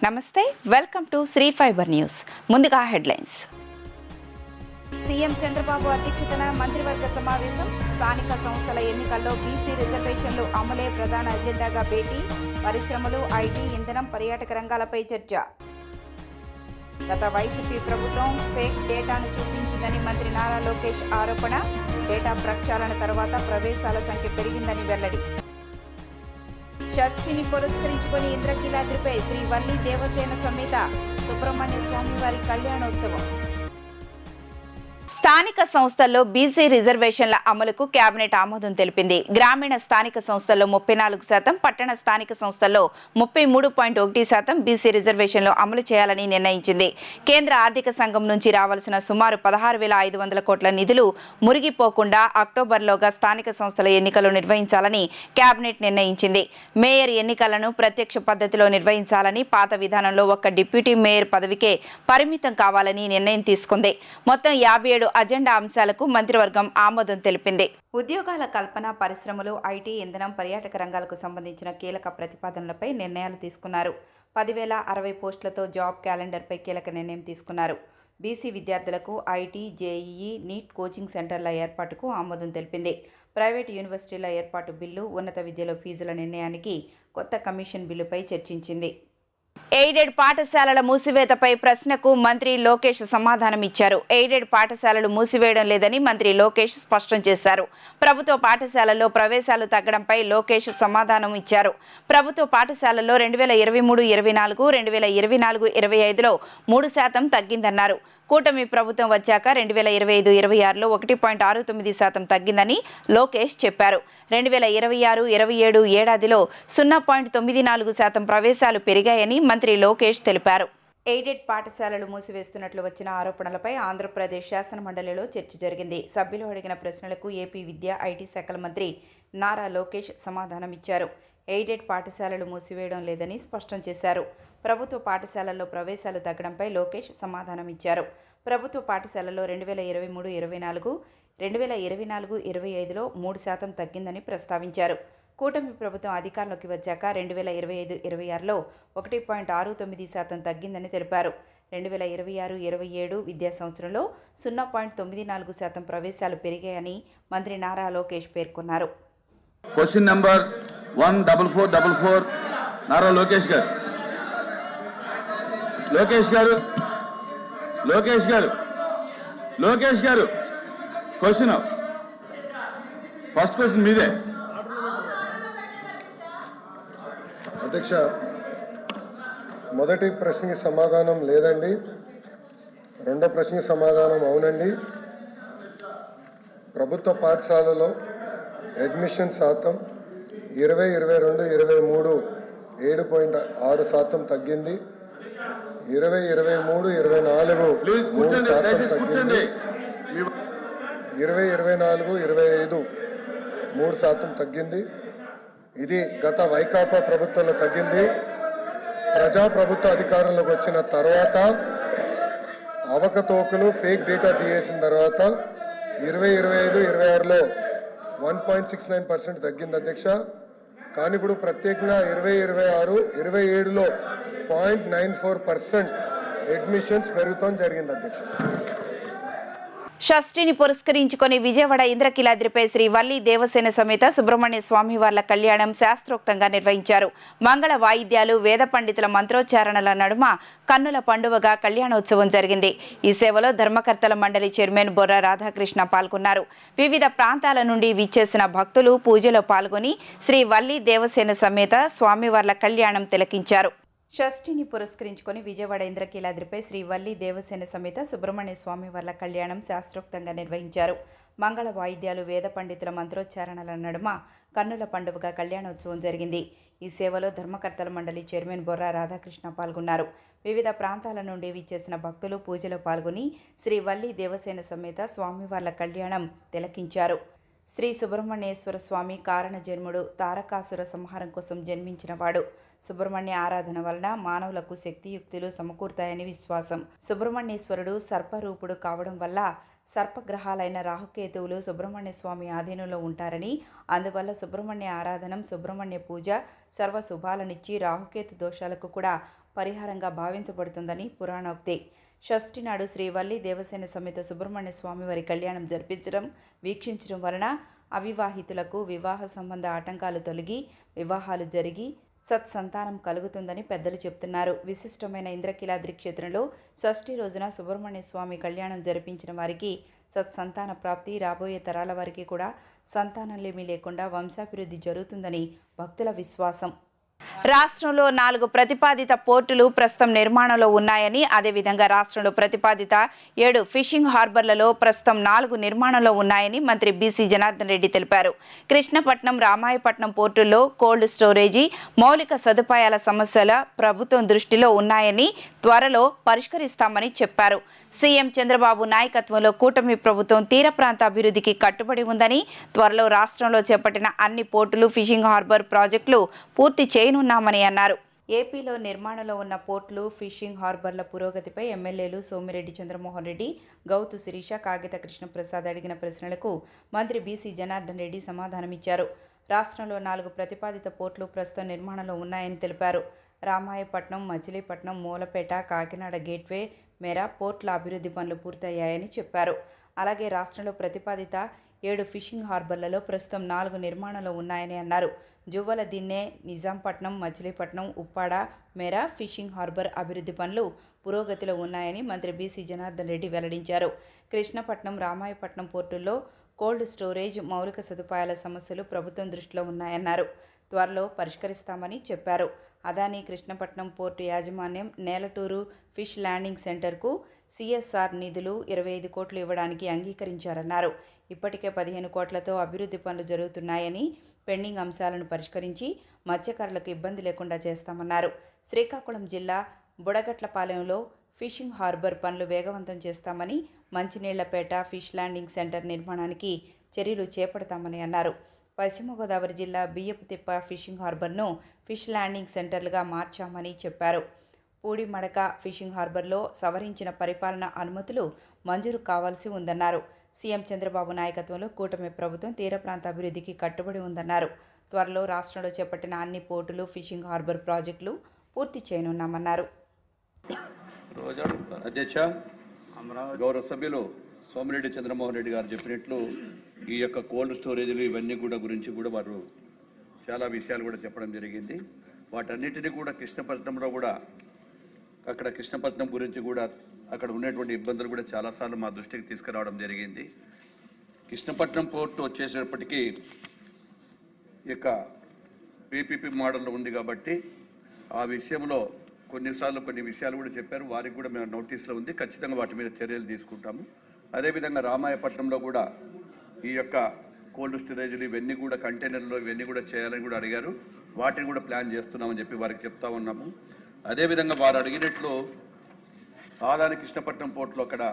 నమస్తే, welcome to Sri fibre news. ముందుగా headlines. CM Chandrababu అధ్యక్షతన మంత్రివర్గ సమావేశం. స్థానిక సంస్థల ఎన్నికల్లో బీసీ రిజర్వేషన్లు అమలే ప్రధాన ఎజెండాగా భేటీ. పరిశ్రమలు, ఐటీ, ఇంధనం, పర్యాటక రంగాలపై చర్చ. గత వైసీపీ ప్రభుత్వం ఫేక్ డేటాను చూపించిందని మంత్రి నారా లోకేష్ ఆరోపణ. డేటా ప్రక్షాళన తర్వాత ప్రవేశాల సంఖ్య పెరిగిందని వెల్లడి. షష్ఠిని పురస్కరించుకొని ఇంద్రకీలాద్రిపై శ్రీ వల్లి దేవసేన సమేత సుబ్రహ్మణ్య స్వామి వారి కళ్యాణోత్సవం. స్థానిక సంస్థల్లో బీసీ రిజర్వేషన్ల అమలుకు కేబినెట్ ఆమోదం తెలిపింది. గ్రామీణ స్థానిక సంస్థల్లో 34%, పట్టణ స్థానిక సంస్థల్లో 33.1% బీసీ రిజర్వేషన్లు అమలు చేయాలని నిర్ణయించింది. కేంద్ర ఆర్థిక సంఘం నుంచి రావాల్సిన సుమారు 16,500 కోట్ల నిధులు మురిగిపోకుండా అక్టోబర్లోగా స్థానిక సంస్థల ఎన్నికలు నిర్వహించాలని కేబినెట్ నిర్ణయించింది. మేయర్ ఎన్నికలను ప్రత్యక్ష పద్ధతిలో నిర్వహించాలని, పాత విధానంలో ఒక్క డిప్యూటీ మేయర్ పదవికే పరిమితం కావాలని నిర్ణయం తీసుకుంది. మొత్తం 57 అజెండా అంశాలకు మంత్రివర్గం ఆమోదం తెలిపింది. ఉద్యోగాల కల్పన, పరిశ్రమలు, ఐటీ, ఇంధనం, పర్యాటక రంగాలకు సంబంధించిన కీలక ప్రతిపాదనలపై నిర్ణయాలు తీసుకున్నారు. 10,060 పోస్టులతో జాబ్ క్యాలెండర్పై కీలక నిర్ణయం తీసుకున్నారు. బీసీ విద్యార్థులకు ఐటీ, జేఈఈ, నీట్ కోచింగ్ సెంటర్ల ఏర్పాటుకు ఆమోదం తెలిపింది. ప్రైవేటు యూనివర్సిటీల ఏర్పాటు బిల్లు, ఉన్నత విద్యలో ఫీజుల నిర్ణయానికి కొత్త కమిషన్ బిల్లుపై చర్చించింది. ఎయిడెడ్ పాఠశాలల మూసివేతపై ప్రశ్నకు మంత్రి లోకేష్ సమాధానం ఇచ్చారు. ఎయిడెడ్ పాఠశాలలు మూసివేయడం లేదని మంత్రి లోకేష్ స్పష్టం చేశారు. ప్రభుత్వ పాఠశాలల్లో ప్రవేశాలు తగ్గడంపై లోకేష్ సమాధానం ఇచ్చారు. ప్రభుత్వ పాఠశాలల్లో 2023-24, 2024-25లో 3% తగ్గిందన్నారు. కూటమి ప్రభుత్వం వచ్చాక 2025-26లో 1.69% తగ్గిందని లోకేష్ చెప్పారు. 2026-27 ఏడాదిలో 0.94% ప్రవేశాలు పెరిగాయని మంత్రి లోకేష్ తెలిపారు. ఎయిడెడ్ పాఠశాలలు మూసివేస్తున్నట్లు వచ్చిన ఆరోపణలపై ఆంధ్రప్రదేశ్ శాసనమండలిలో చర్చ జరిగింది. సభ్యులు అడిగిన ప్రశ్నలకు ఏపీ విద్యా, ఐటీ శాఖల మంత్రి నారా లోకేష్ సమాధానం ఇచ్చారు. ఎయిడెడ్ పాఠశాలలు మూసివేయడం లేదని స్పష్టం చేశారు. ప్రభుత్వ పాఠశాలల్లో ప్రవేశాలు తగ్గడంపై లోకేష్ సమాధానం ఇచ్చారు. ప్రభుత్వ పాఠశాలల్లో 2023-24, 2024-25లో 3% తగ్గిందని ప్రస్తావించారు. కూటమి ప్రభుత్వం అధికారంలోకి వచ్చాక 2025-26లో 1.69% తగ్గిందని తెలిపారు. 2026-27 విద్యా సంవత్సరంలో 0.94% ప్రవేశాలు పెరిగాయని మంత్రి నారా లోకేష్ పేర్కొన్నారు. క్వశ్చన్ నెంబర్ 14444 నారా లోకేష్ గారు. లోకేష్ గారు క్వశ్చన్, ఫస్ట్ క్వశ్చన్ మీదే. అధ్యక్ష, మొదటి ప్రశ్నకి సమాధానం లేదండి. రెండో ప్రశ్నకి సమాధానం అవునండి. ప్రభుత్వ పాఠశాలలో అడ్మిషన్ శాతం 2022-23 7.6% తగ్గింది. 2023-24 3% 2024-25 3% తగ్గింది. ఇది గత వైకాపా ప్రభుత్వంలో తగ్గింది. ప్రజాప్రభుత్వ అధికారంలోకి వచ్చిన తర్వాత అవకతవకలు, ఫేక్ డేటా తీసేసిన తర్వాత 2025-26లో 1.69% తగ్గింది అధ్యక్ష. కానీ ఇప్పుడు ప్రత్యేకంగా 2026-27లో 0.94% అడ్మిషన్స్ పెరుగుతాం జరిగింది అధ్యక్ష. షష్ఠిని పురస్కరించుకొని విజయవాడ ఇంద్రకీలాద్రిపై శ్రీ వల్లి దేవసేన సమేత సుబ్రహ్మణ్య స్వామి వార్ల కళ్యాణం శాస్త్రోక్తంగా నిర్వహించారు. మంగళ వాయిద్యాలు, వేద పండితుల మంత్రోచ్చారణల నడుమ కన్నుల పండువగా కళ్యాణోత్సవం జరిగింది. ఈ సేవలో ధర్మకర్తల మండలి చైర్మన్ బొర్ర రాధాకృష్ణ పాల్గొన్నారు. వివిధ ప్రాంతాల నుండి విచ్చేసిన భక్తులు పూజలో పాల్గొని శ్రీ వల్లి దేవసేన సమేత స్వామివార్ల కళ్యాణం తిలకించారు. షష్ఠిని పురస్కరించుకొని విజయవాడ ఇంద్రకీలాద్రిపై శ్రీ వల్లి దేవసేన సమేత సుబ్రహ్మణ్య స్వామి వార్ల కళ్యాణం శాస్త్రోక్తంగా నిర్వహించారు. మంగళ వాయిద్యాలు, వేద పండితుల మంత్రోచ్చారణల నడుమ కన్నుల పండువగా కళ్యాణోత్సవం జరిగింది. ఈ సేవలో ధర్మకర్తల మండలి చైర్మన్ బొర్ర రాధాకృష్ణ పాల్గొన్నారు. వివిధ ప్రాంతాల నుండి విచ్చేసిన భక్తులు పూజలో పాల్గొని శ్రీ వల్లి దేవసేన సమేత స్వామివార్ల కళ్యాణం తిలకించారు. శ్రీ సుబ్రహ్మణ్యేశ్వర స్వామి కారణ జన్ముడు, తారకాసుర సంహారం కోసం జన్మించినవాడు. సుబ్రహ్మణ్య ఆరాధన వలన మానవులకు శక్తియుక్తులు సమకూరుతాయని విశ్వాసం. సుబ్రహ్మణ్యేశ్వరుడు సర్పరూపుడు కావడం వల్ల సర్పగ్రహాలైన రాహుకేతువులు సుబ్రహ్మణ్య స్వామి ఆధీనంలో ఉంటారని, అందువల్ల సుబ్రహ్మణ్య ఆరాధనం, సుబ్రహ్మణ్య పూజ సర్వ శుభాలనిచ్చి రాహుకేతు దోషాలకు కూడా పరిహారంగా భావించబడుతుందని పురాణోక్తి. షష్ఠి నాడు శ్రీ వల్లి దేవసేన సమేత సుబ్రహ్మణ్య స్వామి వారి కళ్యాణం జరిపించడం, వీక్షించడం వలన అవివాహితులకు వివాహ సంబంధ ఆటంకాలు తొలగి వివాహాలు జరిగి సత్సంతానం కలుగుతుందని పెద్దలు చెప్తున్నారు. విశిష్టమైన ఇంద్రకీలాద్రి క్షేత్రంలో షష్ఠి రోజున సుబ్రహ్మణ్య స్వామి కళ్యాణం జరిపించిన వారికి సత్సంతాన ప్రాప్తి, రాబోయే తరాల వారికి కూడా సంతానలేమీ లేకుండా వంశాభివృద్ధి జరుగుతుందని భక్తుల విశ్వాసం. రాష్ట్రంలో 4 ప్రతిపాదిత పోర్టులు ప్రస్తుతం నిర్మాణంలో ఉన్నాయని, అదేవిధంగా రాష్ట్రంలో ప్రతిపాదిత 7 ఫిషింగ్ హార్బర్లలో ప్రస్తుతం 4 నిర్మాణంలో ఉన్నాయని మంత్రి బీసీ జనార్దన్ రెడ్డి తెలిపారు. కృష్ణపట్నం, రామాయపట్నం పోర్టుల్లో కోల్డ్ స్టోరేజీ, మౌలిక సదుపాయాల సమస్యల ప్రభుత్వం దృష్టిలో ఉన్నాయని, త్వరలో పరిష్కరిస్తామని చెప్పారు. సీఎం చంద్రబాబు నాయకత్వంలో కూటమి ప్రభుత్వం తీర ప్రాంత అభివృద్ధికి కట్టుబడి ఉందని, త్వరలో రాష్ట్రంలో చేపట్టిన అన్ని పోర్టులు, ఫిషింగ్ హార్బర్ ప్రాజెక్టులు పూర్తి చేయనున్నామని అన్నారు. ఏపీలో నిర్మాణంలో ఉన్న పోర్టులు, ఫిషింగ్ హార్బర్ల పురోగతిపై ఎమ్మెల్యేలు సోమిరెడ్డి చంద్రమోహన్ రెడ్డి, గౌతు శిరీష, కాగిత కృష్ణప్రసాద్ అడిగిన ప్రశ్నలకు మంత్రి బీసీ జనార్దన్ రెడ్డి సమాధానమిచ్చారు. రాష్ట్రంలో 4 ప్రతిపాదిత పోర్టులు ప్రస్తుతం నిర్మాణంలో ఉన్నాయని తెలిపారు. రామాయపట్నం, మచిలీపట్నం, మూలపేట, కాకినాడ గేట్వే మేర పోర్టుల అభివృద్ధి పనులు పూర్తయ్యాయని చెప్పారు. అలాగే రాష్ట్రంలో ప్రతిపాదిత 7 ఫిషింగ్ హార్బర్లలో ప్రస్తుతం 4 నిర్మాణంలో ఉన్నాయని అన్నారు. జువ్వల దిన్నె, నిజాంపట్నం, మచిలీపట్నం, ఉప్పాడ మేర ఫిషింగ్ హార్బర్ అభివృద్ధి పనులు పురోగతిలో ఉన్నాయని మంత్రి బీసీ జనార్దన్ రెడ్డి వెల్లడించారు. కృష్ణపట్నం, రామాయపట్నం పోర్టుల్లో కోల్డ్ స్టోరేజ్, మౌలిక సదుపాయాల సమస్యలు ప్రభుత్వం దృష్టిలో ఉన్నాయన్నారు. త్వరలో పరిష్కరిస్తామని చెప్పారు. అదానీ కృష్ణపట్నం పోర్టు యాజమాన్యం నేలటూరు ఫిష్ ల్యాండింగ్ సెంటర్కు సిఎస్ఆర్ నిధులు 25 కోట్లు ఇవ్వడానికి అంగీకరించారన్నారు. ఇప్పటికే 15 కోట్లతో అభివృద్ధి పనులు జరుగుతున్నాయని, పెండింగ్ అంశాలను పరిష్కరించి మత్స్యకారులకు ఇబ్బంది లేకుండా చేస్తామన్నారు. శ్రీకాకుళం జిల్లా బుడగట్లపాలెంలో ఫిషింగ్ హార్బర్ పనులు వేగవంతం చేస్తామని, మంచినీళ్లపేట ఫిష్ ల్యాండింగ్ సెంటర్ నిర్మాణానికి చర్యలు చేపడతామని అన్నారు. పశ్చిమ గోదావరి జిల్లా బియ్యపుతిప్ప ఫిషింగ్ హార్బర్ను ఫిష్ ల్యాండింగ్ సెంటర్లుగా మార్చామని చెప్పారు. పూడిమడక ఫిషింగ్ హార్బర్లో సవరించిన పరిపాలన అనుమతులు మంజూరు కావాల్సి ఉందన్నారు. సీఎం చంద్రబాబు నాయకత్వంలో కూటమి ప్రభుత్వం తీర ప్రాంత అభివృద్ధికి కట్టుబడి ఉందన్నారు. త్వరలో రాష్ట్రంలో చేపట్టిన అన్ని పోర్టులు, ఫిషింగ్ హార్బర్ ప్రాజెక్టులు పూర్తి చేయనున్నామన్నారు. అధ్యక్ష, గౌరవ సభ్యులు సోమిరెడ్డి చంద్రమోహన్ రెడ్డి గారు చెప్పినట్లు ఈ యొక్క కోల్డ్ స్టోరేజ్లు ఇవన్నీ గురించి వారు చాలా విషయాలు కూడా చెప్పడం జరిగింది. వాటన్నిటినీ కూడా కృష్ణపట్నంలో కూడా అక్కడ కృష్ణపట్నం గురించి కూడా అక్కడ ఉన్నటువంటి ఇబ్బందులు కూడా చాలాసార్లు మా దృష్టికి తీసుకురావడం జరిగింది. కృష్ణపట్నం పోర్టు వచ్చేసేపటికి ఇక పీపీపీ మోడల్లో ఉంది కాబట్టి ఆ విషయంలో కొన్నిసార్లు కొన్ని విషయాలు కూడా చెప్పారు. వారికి కూడా మేము నోటీసులో ఉంది, ఖచ్చితంగా వాటి మీద చర్యలు తీసుకుంటాము. అదేవిధంగా రామాయపట్నంలో కూడా ఈ యొక్క కోల్డ్ స్టోరేజ్లు ఇవన్నీ కూడా కంటైనర్లు ఇవన్నీ కూడా చేయాలని కూడా అడిగారు. వాటిని కూడా ప్లాన్ చేస్తున్నామని చెప్పి వారికి చెప్తా ఉన్నాము. అదేవిధంగా వారు అడిగినట్లు ఆదాని కృష్ణపట్నం పోర్టులో అక్కడ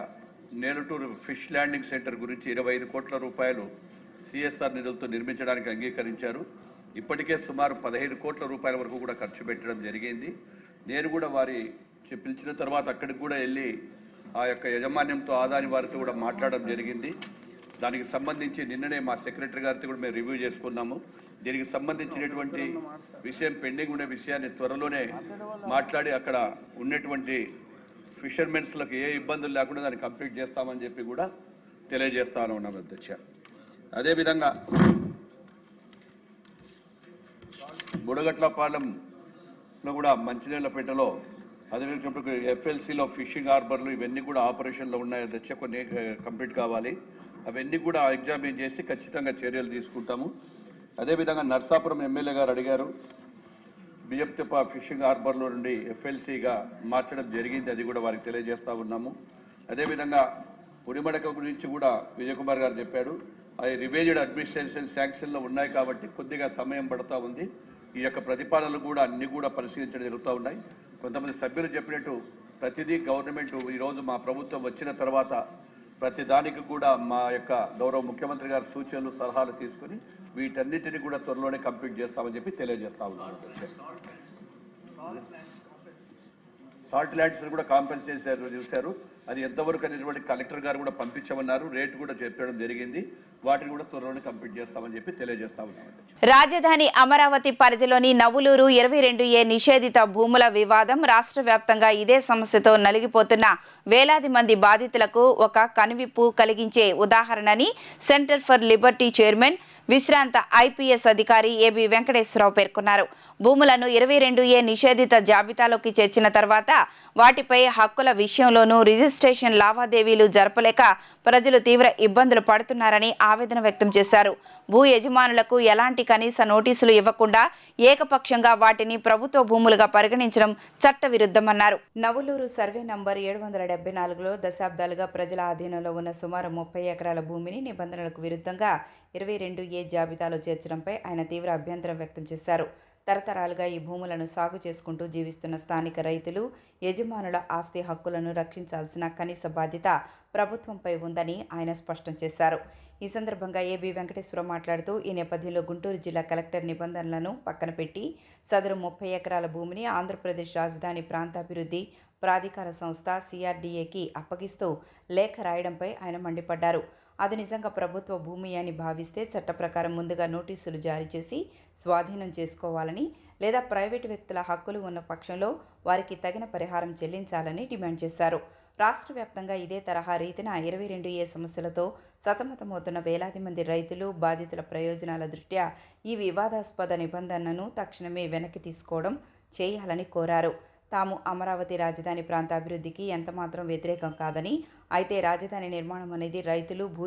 నేలటూరు ఫిష్ ల్యాండింగ్ సెంటర్ గురించి 25 కోట్ల రూపాయలు సిఎస్ఆర్ నిధులతో నిర్మించడానికి అంగీకరించారు. ఇప్పటికే సుమారు 15 కోట్ల రూపాయల వరకు కూడా ఖర్చు పెట్టడం జరిగింది. నేను కూడా వారి పిలిచిన తర్వాత అక్కడికి కూడా వెళ్ళి ఆ యొక్క యాజమాన్యంతో ఆదాని వారితో కూడా మాట్లాడడం జరిగింది. దానికి సంబంధించి నిన్ననే మా సెక్రటరీ గారితో కూడా మేము రివ్యూ చేసుకున్నాము. దీనికి సంబంధించినటువంటి విషయం పెండింగ్ ఉండే విషయాన్ని త్వరలోనే మాట్లాడి అక్కడ ఉన్నటువంటి ఫిషర్మెన్స్లకు ఏ ఇబ్బందులు లేకుండా దాన్ని కంప్లీట్ చేస్తామని చెప్పి కూడా తెలియజేస్తాను ఉన్నాం అధ్యక్ష. అదేవిధంగా బుడగట్లపాలెంలో కూడా మంచినీళ్ళపేటలో అదేవిధంగా ఎఫ్ఎల్సీలో ఫిషింగ్ హార్బర్లు ఇవన్నీ కూడా ఆపరేషన్లో ఉన్నాయి అధ్యక్ష. కొన్ని కంప్లీట్ కావాలి, అవన్నీ కూడా ఎగ్జామిన్ చేసి ఖచ్చితంగా చర్యలు తీసుకుంటాము. అదేవిధంగా నర్సాపురం ఎమ్మెల్యే గారు అడిగారు, బియ్యపుతిప్ప ఫిషింగ్ హార్బర్లో నుండి ఎఫ్ఎల్సీగా మార్చడం జరిగింది, అది కూడా వారికి తెలియజేస్తూ ఉన్నాము. అదేవిధంగా పొడిమడక గురించి కూడా విజయ్ కుమార్ గారు చెప్పాడు. అవి రివేజ్డ్ అడ్మినిస్ట్రేషన్ శాంక్షన్లో ఉన్నాయి కాబట్టి కొద్దిగా సమయం పడుతూ ఉంది. ఈ యొక్క ప్రతిపాదనలు కూడా అన్ని కూడా పరిశీలించడం జరుగుతూ ఉన్నాయి. కొంతమంది సభ్యులు చెప్పినట్టు ప్రతిదీ గవర్నమెంట్ ఈరోజు మా ప్రభుత్వం వచ్చిన తర్వాత ప్రతి దానికి కూడా మా యొక్క గౌరవ ముఖ్యమంత్రి గారి సూచనలు సలహాలు తీసుకుని వీటన్నిటిని కూడా త్వరలోనే కంప్లీట్ చేస్తామని చెప్పి తెలియజేస్తా ఉన్నాను. సాల్ట్ ల్యాండ్స్ కూడా కాంపెన్సేషన్ చూశారు. అది ఎంతవరకు అనేటువంటి కలెక్టర్ గారు కూడా పంపించమన్నారు. రేటు కూడా చెప్పడం జరిగింది. వాటిని కూడా త్వరలోనే కంప్లీట్ చేస్తామని చెప్పి తెలియజేస్తా ఉన్నామండి. రాజధాని అమరావతి పరిధిలోని నవులూరు 22A నిషేధిత భూముల వివాదం రాష్ట్ర వ్యాప్తంగా ఇదే సమస్యతో నలిగిపోతున్న వేలాది మంది బాధితులకు ఒక కనువిప్పు కలిగించే ఉదాహరణని సెంటర్ ఫర్ లిబర్టీ చైర్మన్ విశ్రాంత IPS అధికారి AB వెంకటేశ్వరరావు పేర్కొన్నారు. భూములను 22A నిషేధిత జాబితాలోకి చేర్చిన తర్వాత వాటిపై హక్కుల విషయంలోనూ రిజిస్ట్రేషన్ లావాదేవీలు జరపలేక ప్రజలు తీవ్ర ఇబ్బందులు పడుతున్నారని ఆవేదన వ్యక్తం చేశారు. భూ యజమానులకు ఎలాంటి కనీస నోటీసులు ఇవ్వకుండా ఏకపక్షంగా వాటిని ప్రభుత్వ భూములుగా పరిగణించడం చట్టవిరుద్ధమన్నారు. నవులూరు సర్వే నంబర్ 774లో దశాబ్దాలుగా ప్రజల ఆధీనంలో ఉన్న సుమారు 30 ఎకరాల భూమిని నిబంధనలకు విరుద్ధంగా 22A జాబితాలో చేర్చడంపై ఆయన తీవ్ర అభ్యంతరం వ్యక్తం చేశారు. తరతరాలుగా ఈ భూములను సాగు చేసుకుంటూ జీవిస్తున్న స్థానిక రైతులు, యజమానుల ఆస్తి హక్కులను రక్షించాల్సిన కనీస బాధ్యత ప్రభుత్వంపై ఉందని ఆయన స్పష్టం చేశారు. ఈ సందర్భంగా AB వెంకటేశ్వరరావు మాట్లాడుతూ ఈ నేపథ్యంలో గుంటూరు జిల్లా కలెక్టర్ నిబంధనలను పక్కన పెట్టి సదరు 30 ఎకరాల భూమిని ఆంధ్రప్రదేశ్ రాజధాని ప్రాంతాభివృద్ధి ప్రాధికార సంస్థ CRDAకి అప్పగిస్తూ లేఖ రాయడంపై ఆయన మండిపడ్డారు. అది నిజంగా ప్రభుత్వ భూమి అని భావిస్తే చట్ట ప్రకారం ముందుగా నోటీసులు జారీ చేసి స్వాధీనం చేసుకోవాలని, లేదా ప్రైవేటు వ్యక్తుల హక్కులు ఉన్న పక్షంలో వారికి తగిన పరిహారం చెల్లించాలని డిమాండ్ చేశారు. రాష్ట్ర వ్యాప్తంగా ఇదే తరహా రీతిన 22A సమస్యలతో సతమతమవుతున్న వేలాది మంది రైతులు, బాధితుల ప్రయోజనాల దృష్ట్యా ఈ వివాదాస్పద నిబంధనను తక్షణమే వెనక్కి తీసుకోవడం చేయాలని కోరారు. తాము అమరావతి రాజధాని ప్రాంత అభివృద్ధికి ఎంతమాత్రం వ్యతిరేకం కాదని, అయితే రాజధాని నిర్మాణం అనేది రైతులు, భూ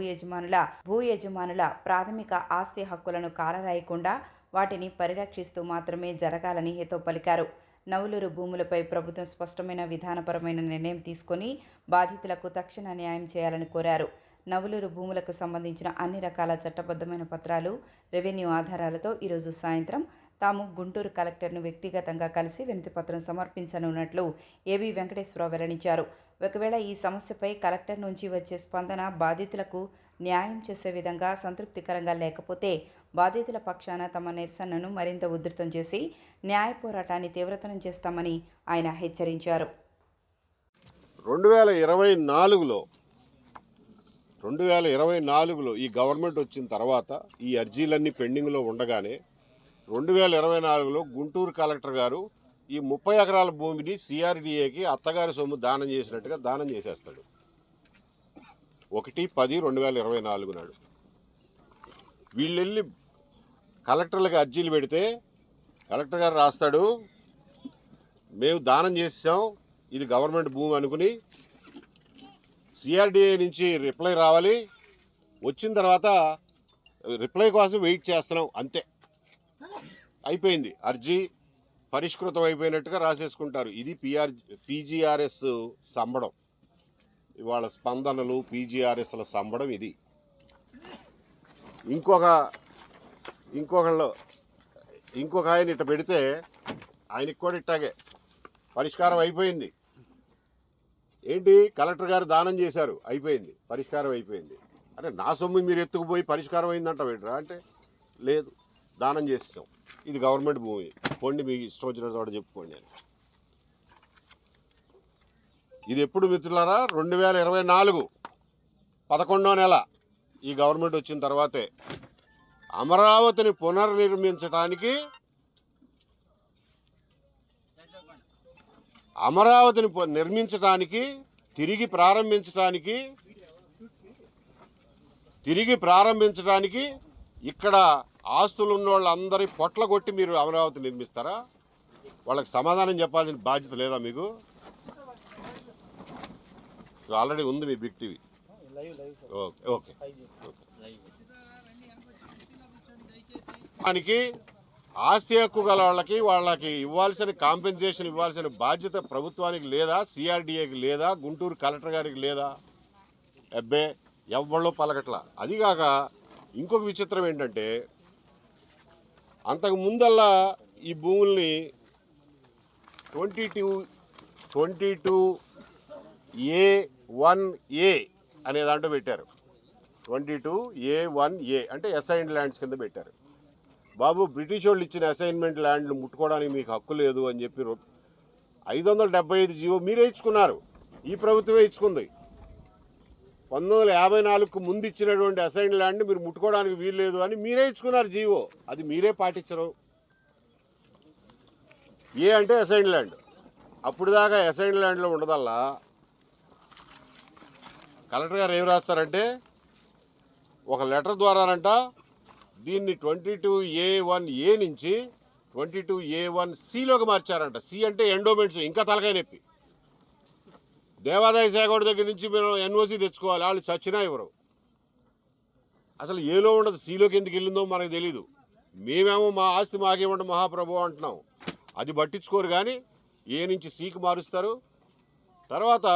యజమానుల ప్రాథమిక ఆస్తి హక్కులను కాలరాయకుండా వాటిని పరిరక్షిస్తూ మాత్రమే జరగాలని హితో పలికారు. నవులూరు భూములపై ప్రభుత్వం స్పష్టమైన విధానపరమైన నిర్ణయం తీసుకొని బాధితులకు తక్షణ న్యాయం చేయాలని కోరారు. నవులూరు భూములకు సంబంధించిన అన్ని రకాల చట్టబద్ధమైన పత్రాలు, రెవెన్యూ ఆధారాలతో ఈరోజు సాయంత్రం తాము గుంటూరు కలెక్టర్ను వ్యక్తిగతంగా కలిసి వినతిపత్రం సమర్పించనున్నట్లు AB వెంకటేశ్వరరావు వెల్లడించారు. ఒకవేళ ఈ సమస్యపై కలెక్టర్ నుంచి వచ్చే స్పందన బాధితులకు న్యాయం చేసే విధంగా సంతృప్తికరంగా లేకపోతే బాధితుల పక్షాన తమ నిరసనను మరింత ఉధృతం చేసి న్యాయ పోరాటాన్ని తీవ్రతరం చేస్తామని ఆయన హెచ్చరించారు. 2024లో ఈ గవర్నమెంట్ వచ్చిన తర్వాత ఈ అర్జీలన్నీ పెండింగ్లో ఉండగానే 2024లో గుంటూరు కలెక్టర్ గారు ఈ 30 ఎకరాల భూమిని CRDAకి అత్తగారి సొమ్ము దానం చేసినట్టుగా దానం చేసేస్తాడు. 1/10/2024 నాడు వీళ్ళెళ్ళి కలెక్టర్లకు అర్జీలు పెడితే కలెక్టర్ గారు రాస్తాడు, మేము దానం చేసాం, ఇది గవర్నమెంట్ భూమి అనుకుని CRDA నుంచి రిప్లై రావాలి, వచ్చిన తర్వాత రిప్లై కోసం వెయిట్ చేస్తున్నాం, అంతే అయిపోయింది. అర్జీ పరిష్కృతం అయిపోయినట్టుగా రాసేసుకుంటారు. ఇది PGRS సంబడం. ఇవాళ స్పందనలు PGRSల సంబడం ఇది. ఇంకొక ఆయన ఇట్ట పెడితే ఆయనకి కూడా ఇట్టాగే పరిష్కారం అయిపోయింది. ఏంటి, కలెక్టర్ గారు దానం చేశారు, అయిపోయింది, పరిష్కారం అయిపోయింది. అరే నా సొమ్ము మీరు ఎత్తుకుపోయి పరిష్కారం అయిందంట ఏంట్రా అంటే, లేదు దానం చేస్తాం, ఇది గవర్నమెంట్ భూమి, పోండి మీకు ఇష్టం వచ్చిన చోట చెప్పుకోండి అని. ఇది ఎప్పుడు మిత్రులారా, 2024 11వ నెల ఈ గవర్నమెంట్ వచ్చిన తర్వాతే అమరావతిని పునర్నిర్మించడానికి తిరిగి ప్రారంభించడానికి ఇక్కడ ఆస్తులు ఉన్న వాళ్ళందరి పొట్ల కొట్టి మీరు అమరావతి నిర్మిస్తారా? వాళ్ళకి సమాధానం చెప్పాల్సిన బాధ్యత లేదా మీకు? ఆల్రెడీ ఉంది మీ బిగ్ టీవీ. ఓకే దానికి ఆస్తి హక్కు గల వాళ్ళకి ఇవ్వాల్సిన కాంపెన్సేషన్ ఇవ్వాల్సిన బాధ్యత ప్రభుత్వానికి లేదా, CRDAకి లేదా, గుంటూరు కలెక్టర్ గారికి లేదా? అబ్బే ఎవ్వళ్ళు పలకట్లా. అదిగాక ఇంకొక విచిత్రం ఏంటంటే, అంతకు ముందల్లా ఈ భూముల్ని 22A1A అనే దాంట్లో పెట్టారు. 22A1A అంటే అసైన్డ్ ల్యాండ్స్ కింద పెట్టారు. బాబు, బ్రిటిష్ వాళ్ళు ఇచ్చిన అసైన్మెంట్ ల్యాండ్లు ముట్టుకోవడానికి మీకు హక్కు లేదు అని చెప్పి 575 జీవో మీరే ఇచ్చుకున్నారు, ఈ ప్రభుత్వమే ఇచ్చుకుంది. 1954కు ముందు ఇచ్చినటువంటి అసైన్ ల్యాండ్ మీరు ముట్టుకోవడానికి వీల్లేదు అని మీరే ఇచ్చుకున్నారు జీవో, అది మీరే పాటించరు. ఏ అంటే అసైన్ ల్యాండ్, అప్పుడు దాకా అసైన్ ల్యాండ్లో ఉండదల్లా కలెక్టర్ గారు ఏం రాస్తారంటే ఒక లెటర్ ద్వారానంట దీన్ని 22A1A నుంచి 22A1Cలోకి మార్చారంట. సి అంటే ఎండోమెంట్స్, ఇంకా తలకాయ నొప్పి. దేవాదాయ శాఖ దగ్గర నుంచి మేము ఎన్ఓసి తెచ్చుకోవాలి, వాళ్ళు చచ్చినా ఇవ్వరు. అసలు ఏలో ఉండదు, సిలోకి ఎందుకు వెళ్ళిందో మనకు తెలీదు. మేమేమో మా ఆస్తి మాకేమంటే మహాప్రభు అంటున్నాం, అది పట్టించుకోరు. కానీ ఏ నుంచి సికి మారుస్తారు. తర్వాత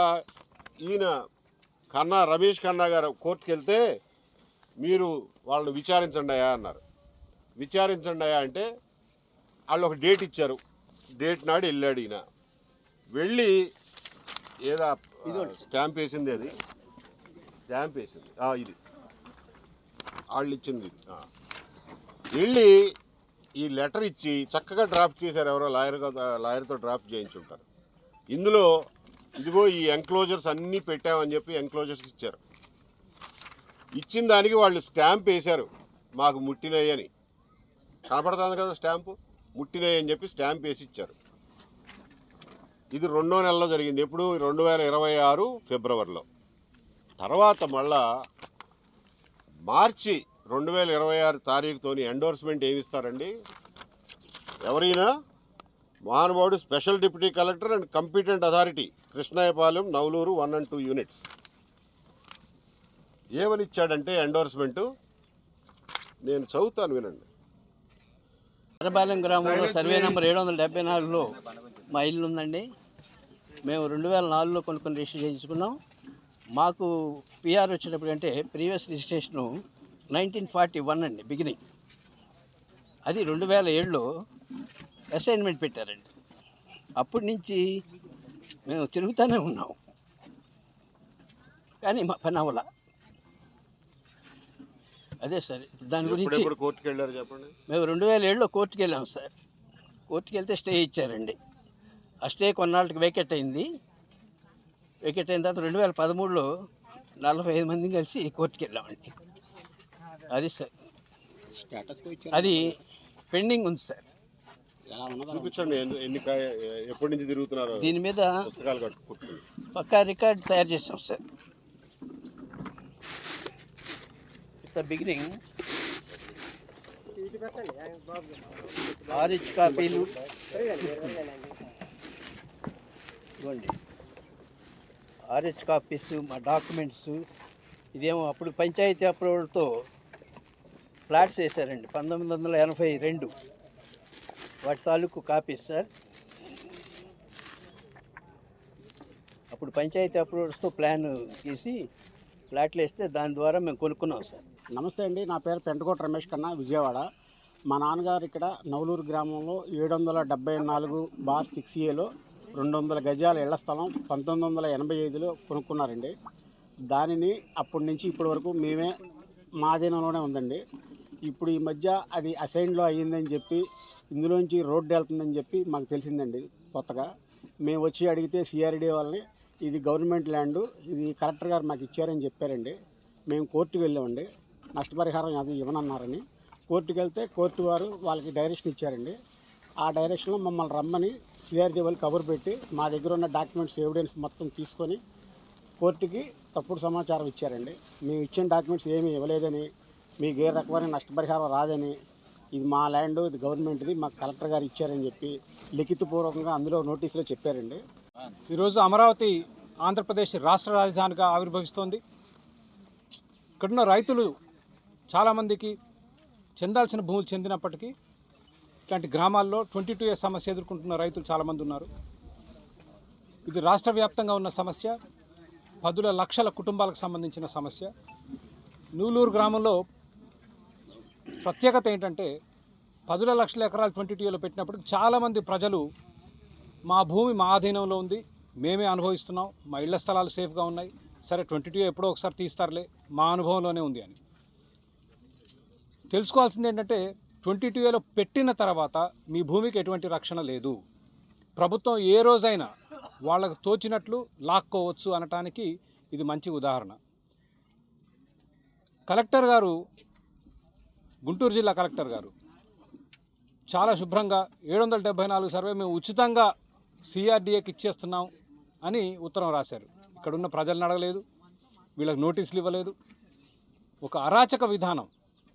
ఈయన రమేష్ ఖన్నా గారు కోర్టుకు వెళ్తే మీరు వాళ్ళని విచారించండి అయ్యా అన్నారు. విచారించండి అయ్యా అంటే వాళ్ళు ఒక డేట్ ఇచ్చారు, డేట్ నాడు వెళ్ళాడు ఈయన. వెళ్ళి ఏదో స్టాంప్ వేసింది, అది స్టాంప్ వేసింది, ఇది వాళ్ళు ఇచ్చింది. వెళ్ళి ఈ లెటర్ ఇచ్చి చక్కగా డ్రాఫ్ట్ చేశారు, ఎవరో లాయర్తో డ్రాఫ్ట్ చేయించుంటారు. ఇందులో ఇదిగో ఈ ఎంక్లోజర్స్ అన్నీ పెట్టామని చెప్పి ఎంక్లోజర్స్ ఇచ్చారు. ఇచ్చిన దానికి వాళ్ళు స్టాంప్ వేశారు, మాకు ముట్టినయ్యి అని. కనపడుతుంది కదా స్టాంపు, ముట్టినయ్యి అని చెప్పి స్టాంప్ వేసి ఇచ్చారు. ఇది 2వ నెలలో జరిగింది, ఎప్పుడు 2026 ఫిబ్రవరిలో. తర్వాత మళ్ళా మార్చి 2026 తారీఖుతోని ఎండోర్స్మెంట్ ఏమిస్తారండి, ఎవరైనా మహానుభావుడు special deputy collector and competent authority Krishnayapalem Navaluru 1 and 2 units ఏమని ఇచ్చాడంటే ఎండోర్స్మెంటు నేను చదువుతాను, వినండి. ఎర్రబాలెం గ్రామంలో సర్వే నెంబర్ 774లో మా ఇల్లు ఉందండి. మేము 2004లో కొనుక్కొని రిజిస్టర్ చేయించుకున్నాం. మాకు పిఆర్ వచ్చేటప్పుడు అంటే ప్రీవియస్ రిజిస్ట్రేషను 1941 అండి బిగినింగ్. అది 2007లో అసైన్మెంట్ పెట్టారండి. అప్పటి నుంచి మేము తిరుగుతూనే ఉన్నాం, కానీ మా పని అవ్వాల. అదే సార్, దాని గురించి కోర్టుకు వెళ్ళారు చెప్పండి. మేము 2007లో కోర్టుకు వెళ్ళాము సార్. కోర్టుకు వెళ్తే స్టే ఇచ్చారండి. ఆ స్టే కొన్నాళ్ళకి వేకెట్ అయింది. వేకెట్ అయిన తర్వాత 2013లో 45 మంది కలిసి కోర్టుకు వెళ్ళామండి. అది సార్ స్టేటస్, అది పెండింగ్ ఉంది సార్. చూపించండి ఎప్పటి నుంచి తిరుగుతున్నారు, దీని మీద పుస్తకాలు కట్టుకుంటుంది. పక్కా రికార్డ్ తయారు చేసాం సార్. ఇట్స్ బిగినింగ్ ఆర్హెచ్ కాపీలు ఇవ్వండి, ఆర్హెచ్ కాపీస్, మా డాక్యుమెంట్స్. ఇదేమో అప్పుడు పంచాయతీ అప్రూవల్తో ఫ్లాట్స్ వేశారండి 1982, వాటి తాలూకు కాపీస్ సార్. అప్పుడు పంచాయతీ అప్రూవల్స్తో ప్లాన్ గీసి ఫ్లాట్లు వేస్తే దాని ద్వారా మేము కొనుక్కున్నాం సార్. నమస్తే అండి, నా పేరు పెంటకోట రమేష్ ఖన్నా, విజయవాడ. మా నాన్నగారు ఇక్కడ నవలూరు గ్రామంలో 774/6Aలో 200 గజాల ఇళ్ల స్థలం 1985లో కొనుక్కున్నారండి. దానిని అప్పటి నుంచి ఇప్పటి వరకు మేమే మా ఆధీనంలోనే ఉందండి. ఇప్పుడు ఈ మధ్య అది అసైన్లో అయ్యిందని చెప్పి, ఇందులోంచి రోడ్డు వెళ్తుందని చెప్పి మాకు తెలిసిందండి కొత్తగా. మేము వచ్చి అడిగితే సిఆర్డీ వాళ్ళని ఇది గవర్నమెంట్ ల్యాండు, ఇది కలెక్టర్ గారు మాకు ఇచ్చారని చెప్పారండి. మేము కోర్టుకు వెళ్ళామండి, నష్టపరిహారం అది ఇవ్వనన్నారని. కోర్టుకు వెళ్తే కోర్టు వారు వాళ్ళకి డైరెక్షన్ ఇచ్చారండి. ఆ డైరెక్షన్లో మమ్మల్ని రమ్మని సిఆర్డీ వాళ్ళు కబురు పెట్టి మా దగ్గర ఉన్న డాక్యుమెంట్స్ ఎవిడెన్స్ మొత్తం తీసుకొని కోర్టుకి తప్పుడు సమాచారం ఇచ్చారండి. మేము ఇచ్చిన డాక్యుమెంట్స్ ఏమీ ఇవ్వలేదని, మీకు ఏ రకమైన నష్టపరిహారం రాదని, ఇది మా ల్యాండ్, ఇది గవర్నమెంట్ది, మాకు కలెక్టర్ గారు ఇచ్చారని చెప్పి లిఖితపూర్వకంగా అందులో నోటీసులో చెప్పారండి. ఈరోజు అమరావతి ఆంధ్రప్రదేశ్ రాష్ట్ర రాజధానిగా ఆవిర్భవిస్తోంది. ఇక్కడున్న రైతులు చాలామందికి చెందాల్సిన భూములు చెందినప్పటికీ ఇట్లాంటి గ్రామాల్లో 22A సమస్య ఎదుర్కొంటున్న రైతులు చాలామంది ఉన్నారు. ఇది రాష్ట్ర వ్యాప్తంగా ఉన్న సమస్య, 10 లక్షల కుటుంబాలకు సంబంధించిన సమస్య. నూలూరు గ్రామంలో ప్రత్యేకత ఏంటంటే 10 లక్షల ఎకరాలు 22Aలో పెట్టినప్పటికీ చాలామంది ప్రజలు మా భూమి మా ఆధీనంలో ఉంది, మేమే అనుభవిస్తున్నాం, మా ఇళ్ల స్థలాలు సేఫ్గా ఉన్నాయి, సరే 22A ఎప్పుడో ఒకసారి తీస్తారులే, మా అనుభవంలోనే ఉంది అని. తెలుసుకోవాల్సింది ఏంటంటే 22Aలో పెట్టిన తర్వాత మీ భూమికి ఎటువంటి రక్షణ లేదు. ప్రభుత్వం ఏ రోజైనా వాళ్ళకు తోచినట్లు లాక్కోవచ్చు అనటానికి ఇది మంచి ఉదాహరణ. కలెక్టర్ గారు, గుంటూరు జిల్లా కలెక్టర్ గారు చాలా శుభ్రంగా 774 సర్వే మేము ఉచితంగా సిఆర్డీఏకి ఇచ్చేస్తున్నాం అని ఉత్తరం రాశారు. ఇక్కడున్న ప్రజలను అడగలేదు, వీళ్ళకి నోటీసులు ఇవ్వలేదు. ఒక అరాచక విధానం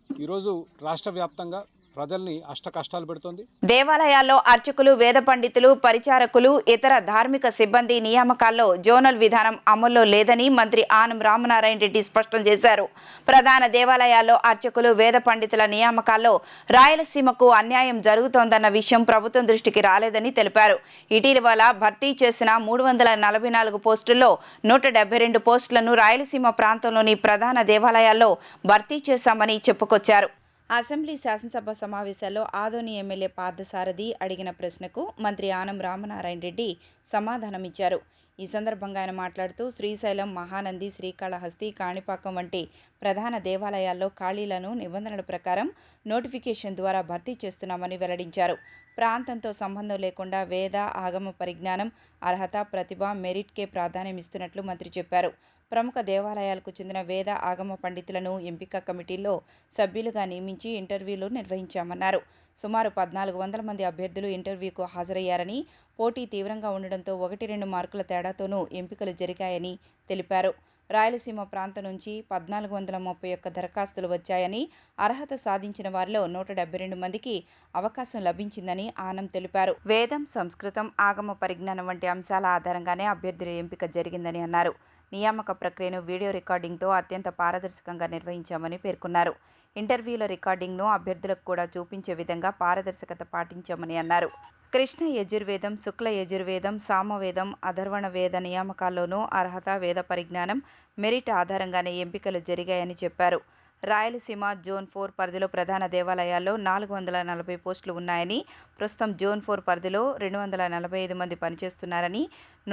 ఈరోజు రాష్ట్ర వ్యాప్తంగా ప్రజల్ని కష్టాలు పెడుతోంది. దేవాలయాల్లో అర్చకులు, వేద పండితులు, పరిచారకులు, ఇతర ధార్మిక సిబ్బంది నియామకాల్లో జోనల్ విధానం అమల్లో లేదని మంత్రి ఆనం రామనారాయణ రెడ్డి స్పష్టం చేశారు. ప్రధాన దేవాలయాల్లో అర్చకులు, వేద పండితుల నియామకాల్లో రాయలసీమకు అన్యాయం జరుగుతోందన్న విషయం ప్రభుత్వం దృష్టికి రాలేదని తెలిపారు. ఇటీవల భర్తీ చేసిన 344 పోస్టుల్లో 172 పోస్టులను రాయలసీమ ప్రాంతంలోని ప్రధాన దేవాలయాల్లో భర్తీ చేశామని చెప్పుకొచ్చారు. అసెంబ్లీ శాసనసభ సమావేశాల్లో ఆదోని ఎమ్మెల్యే పార్థసారథి అడిగిన ప్రశ్నకు మంత్రి ఆనం రామనారాయణ రెడ్డి సమాధానమిచ్చారు. ఈ సందర్భంగా ఆయన మాట్లాడుతూ శ్రీశైలం, మహానంది, శ్రీకాళహస్తి, కాణిపాకం వంటి ప్రధాన దేవాలయాల్లో ఖాళీలను నిబంధనల ప్రకారం నోటిఫికేషన్ ద్వారా భర్తీ చేస్తున్నామని వెల్లడించారు. ప్రాంతంతో సంబంధం లేకుండా వేద, ఆగమ పరిజ్ఞానం, అర్హత, ప్రతిభ, మెరిట్కే ప్రాధాన్యమిస్తున్నట్లు మంత్రి చెప్పారు. ప్రముఖ దేవాలయాలకు చెందిన వేద, ఆగమ పండితులను ఎంపిక కమిటీల్లో సభ్యులుగా నియమించి ఇంటర్వ్యూలు నిర్వహించామన్నారు. సుమారు 1400 మంది అభ్యర్థులు ఇంటర్వ్యూకు హాజరయ్యారని, పోటీ తీవ్రంగా ఉండడంతో 1-2 మార్కుల తేడాతోనూ ఎంపికలు జరిగాయని తెలిపారు. రాయలసీమ ప్రాంతం నుంచి 1431 దరఖాస్తులు వచ్చాయని, అర్హత సాధించిన వారిలో 172 మందికి అవకాశం లభించిందని ఆనం తెలిపారు. వేదం, సంస్కృతం, ఆగమ పరిజ్ఞానం వంటి అంశాల ఆధారంగానే అభ్యర్థుల ఎంపిక జరిగిందని అన్నారు. నియామక ప్రక్రియను వీడియో రికార్డింగ్తో అత్యంత పారదర్శకంగా నిర్వహించామని పేర్కొన్నారు. ఇంటర్వ్యూల రికార్డింగ్ను అభ్యర్థులకు కూడా చూపించే విధంగా పారదర్శకత పాటించామని అన్నారు. కృష్ణ యజుర్వేదం, శుక్ల యజుర్వేదం, సామవేదం, అథర్వణ వేద నియామకాల్లోనూ అర్హత, వేద పరిజ్ఞానం, మెరిట్ ఆధారంగానే ఎంపికలు జరిగాయని చెప్పారు. రాయలసీమ జోన్ 4 పరిధిలో ప్రధాన దేవాలయాల్లో 440 పోస్టులు ఉన్నాయని, ప్రస్తుతం జోన్ 4 పరిధిలో 245 మంది పనిచేస్తున్నారని,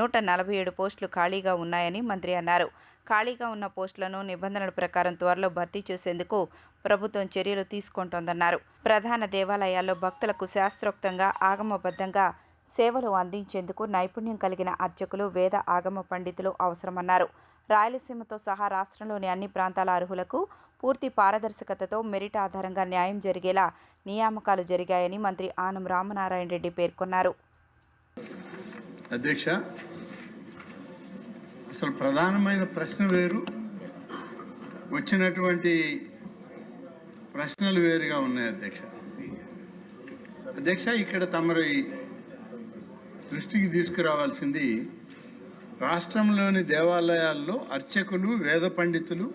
147 పోస్టులు ఖాళీగా ఉన్నాయని మంత్రి అన్నారు. ఖాళీగా ఉన్న పోస్టులను నిబంధనల ప్రకారం త్వరలో భర్తీ చేసేందుకు ప్రభుత్వం చర్యలు తీసుకుంటోందన్నారు. ప్రధాన దేవాలయాల్లో భక్తులకు శాస్త్రోక్తంగా, ఆగమబద్ధంగా సేవలు అందించేందుకు నైపుణ్యం కలిగిన అర్చకులు, వేద, ఆగమ పండితులు అవసరమన్నారు. రాయలసీమతో సహా రాష్ట్రంలోని అన్ని ప్రాంతాల అర్హులకు పూర్తి పారదర్శకతతో మెరిట్ ఆధారంగా న్యాయం జరిగేలా నియామకాలు జరిగాయని మంత్రి ఆనం రామనారాయణ రెడ్డి పేర్కొన్నారు. అధ్యక్ష, అసలు ప్రధానమైన ప్రశ్న వేరు, వచ్చినటువంటి ప్రశ్నలు వేరుగా ఉన్నాయి అధ్యక్ష. ఇక్కడ తమరి దృష్టికి తీసుకురావాల్సింది, రాష్ట్రంలోని దేవాలయాల్లో అర్చకులు, వేద పండితులు,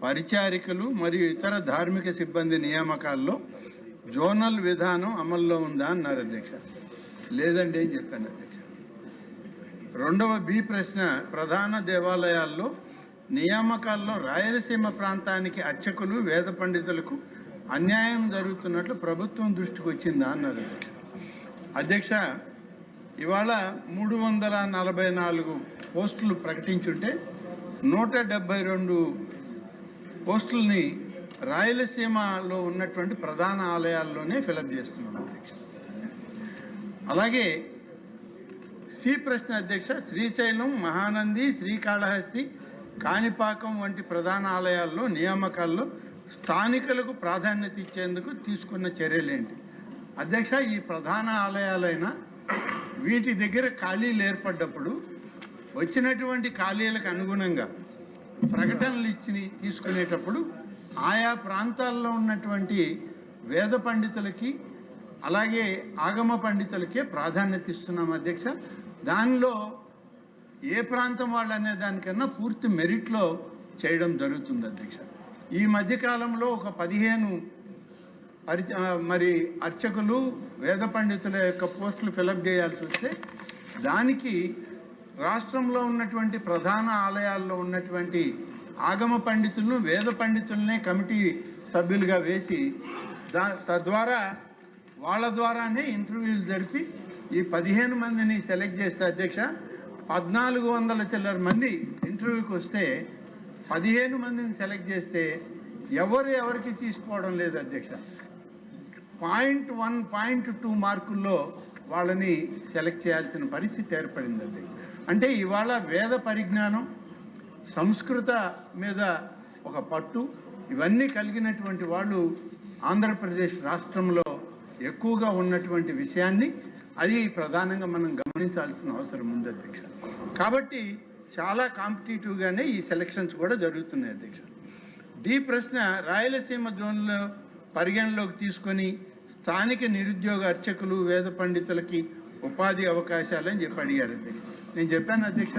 పరిచారికలు మరియు ఇతర ధార్మిక సిబ్బంది నియామకాల్లో జోనల్ విధానం అమల్లో ఉందా అన్నారు అధ్యక్ష. లేదండి అని చెప్పాను అధ్యక్ష. రెండవ బి ప్రశ్న, ప్రధాన దేవాలయాల్లో నియామకాల్లో రాయలసీమ ప్రాంతానికి అర్చకులు, వేద పండితులకు అన్యాయం జరుగుతున్నట్లు ప్రభుత్వం దృష్టికి వచ్చిందా అన్నారు అధ్యక్ష. ఇవాళ 344 పోస్టులు ప్రకటించుంటే 172 పోస్టుల్ని రాయలసీమలో ఉన్నటువంటి ప్రధాన ఆలయాల్లోనే ఫిలప్ చేస్తున్నాం అధ్యక్ష. అలాగే సి ప్రశ్న అధ్యక్ష, శ్రీశైలం, మహానంది, శ్రీకాళహస్తి, కాణిపాకం వంటి ప్రధాన ఆలయాల్లో నియామకాల్లో స్థానికులకు ప్రాధాన్యత ఇచ్చేందుకు తీసుకున్న చర్యలేంటి అధ్యక్ష. ఈ ప్రధాన ఆలయాలైన వీటి దగ్గర ఖాళీలు ఏర్పడ్డప్పుడు వచ్చినటువంటి ఖాళీలకు అనుగుణంగా ప్రకటనలు తీసుకునేటప్పుడు ఆయా ప్రాంతాల్లో ఉన్నటువంటి వేద పండితులకి అలాగే ఆగమ పండితులకే ప్రాధాన్యత ఇస్తున్నాం అధ్యక్ష. దానిలో ఏ ప్రాంతం వాళ్ళు అనే దానికన్నా పూర్తి మెరిట్లో చేయడం జరుగుతుంది అధ్యక్ష. ఈ మధ్యకాలంలో ఒక 15 మరి అర్చకులు, వేద పండితుల యొక్క పోస్టులు ఫిలప్ చేయాల్సి వస్తే దానికి రాష్ట్రంలో ఉన్నటువంటి ప్రధాన ఆలయాల్లో ఉన్నటువంటి ఆగమ పండితులను, వేద పండితులనే కమిటీ సభ్యులుగా వేసి తద్వారా వాళ్ళ ద్వారానే ఇంటర్వ్యూలు జరిపి ఈ 15 మందిని సెలెక్ట్ చేస్తే అధ్యక్ష, 1400 చిల్లర మంది ఇంటర్వ్యూకి వస్తే 15 మందిని సెలెక్ట్ చేస్తే ఎవరికి తీసుకోవడం లేదు అధ్యక్ష. 0.1, 0.2 మార్కుల్లో వాళ్ళని సెలెక్ట్ చేయాల్సిన పరిస్థితి ఏర్పడింది. అది అంటే ఇవాళ వేద పరిజ్ఞానం, సంస్కృత మీద ఒక పట్టు, ఇవన్నీ కలిగినటువంటి వాళ్ళు ఆంధ్రప్రదేశ్ రాష్ట్రంలో ఎక్కువగా ఉన్నటువంటి విషయాన్ని అది ప్రధానంగా మనం గమనించాల్సిన అవసరం ఉంది అధ్యక్ష. కాబట్టి చాలా కాంపిటేటివ్గానే ఈ సెలక్షన్స్ కూడా జరుగుతున్నాయి అధ్యక్ష. డి ప్రశ్న రాయలసీమ జోన్లో పరిగణలోకి తీసుకొని స్థానిక నిరుద్యోగ అర్చకులు, వేద పండితులకి ఉపాధి అవకాశాలు అని చెప్పి అడిగారు అధ్యక్ష. నేను చెప్పాను అధ్యక్ష,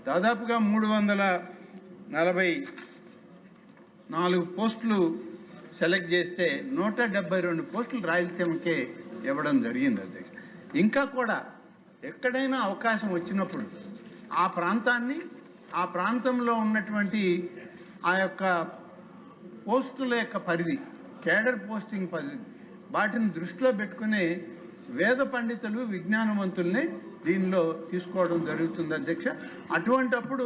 దాదాపుగా 344 పోస్టులు సెలెక్ట్ చేస్తే 172 పోస్టులు రాయలసీమకే ఇవ్వడం జరిగింది అధ్యక్ష. ఇంకా కూడా ఎక్కడైనా అవకాశం వచ్చినప్పుడు ఆ ప్రాంతాన్ని, ఆ ప్రాంతంలో ఉన్నటువంటి ఆ యొక్క పోస్టుల యొక్క పరిధి, కేడర్ పోస్టింగ్ పరిధి, వాటిని దృష్టిలో పెట్టుకునే వేద పండితులు, విజ్ఞానవంతుల్ని దీనిలో తీసుకోవడం జరుగుతుంది అధ్యక్ష. అటువంటప్పుడు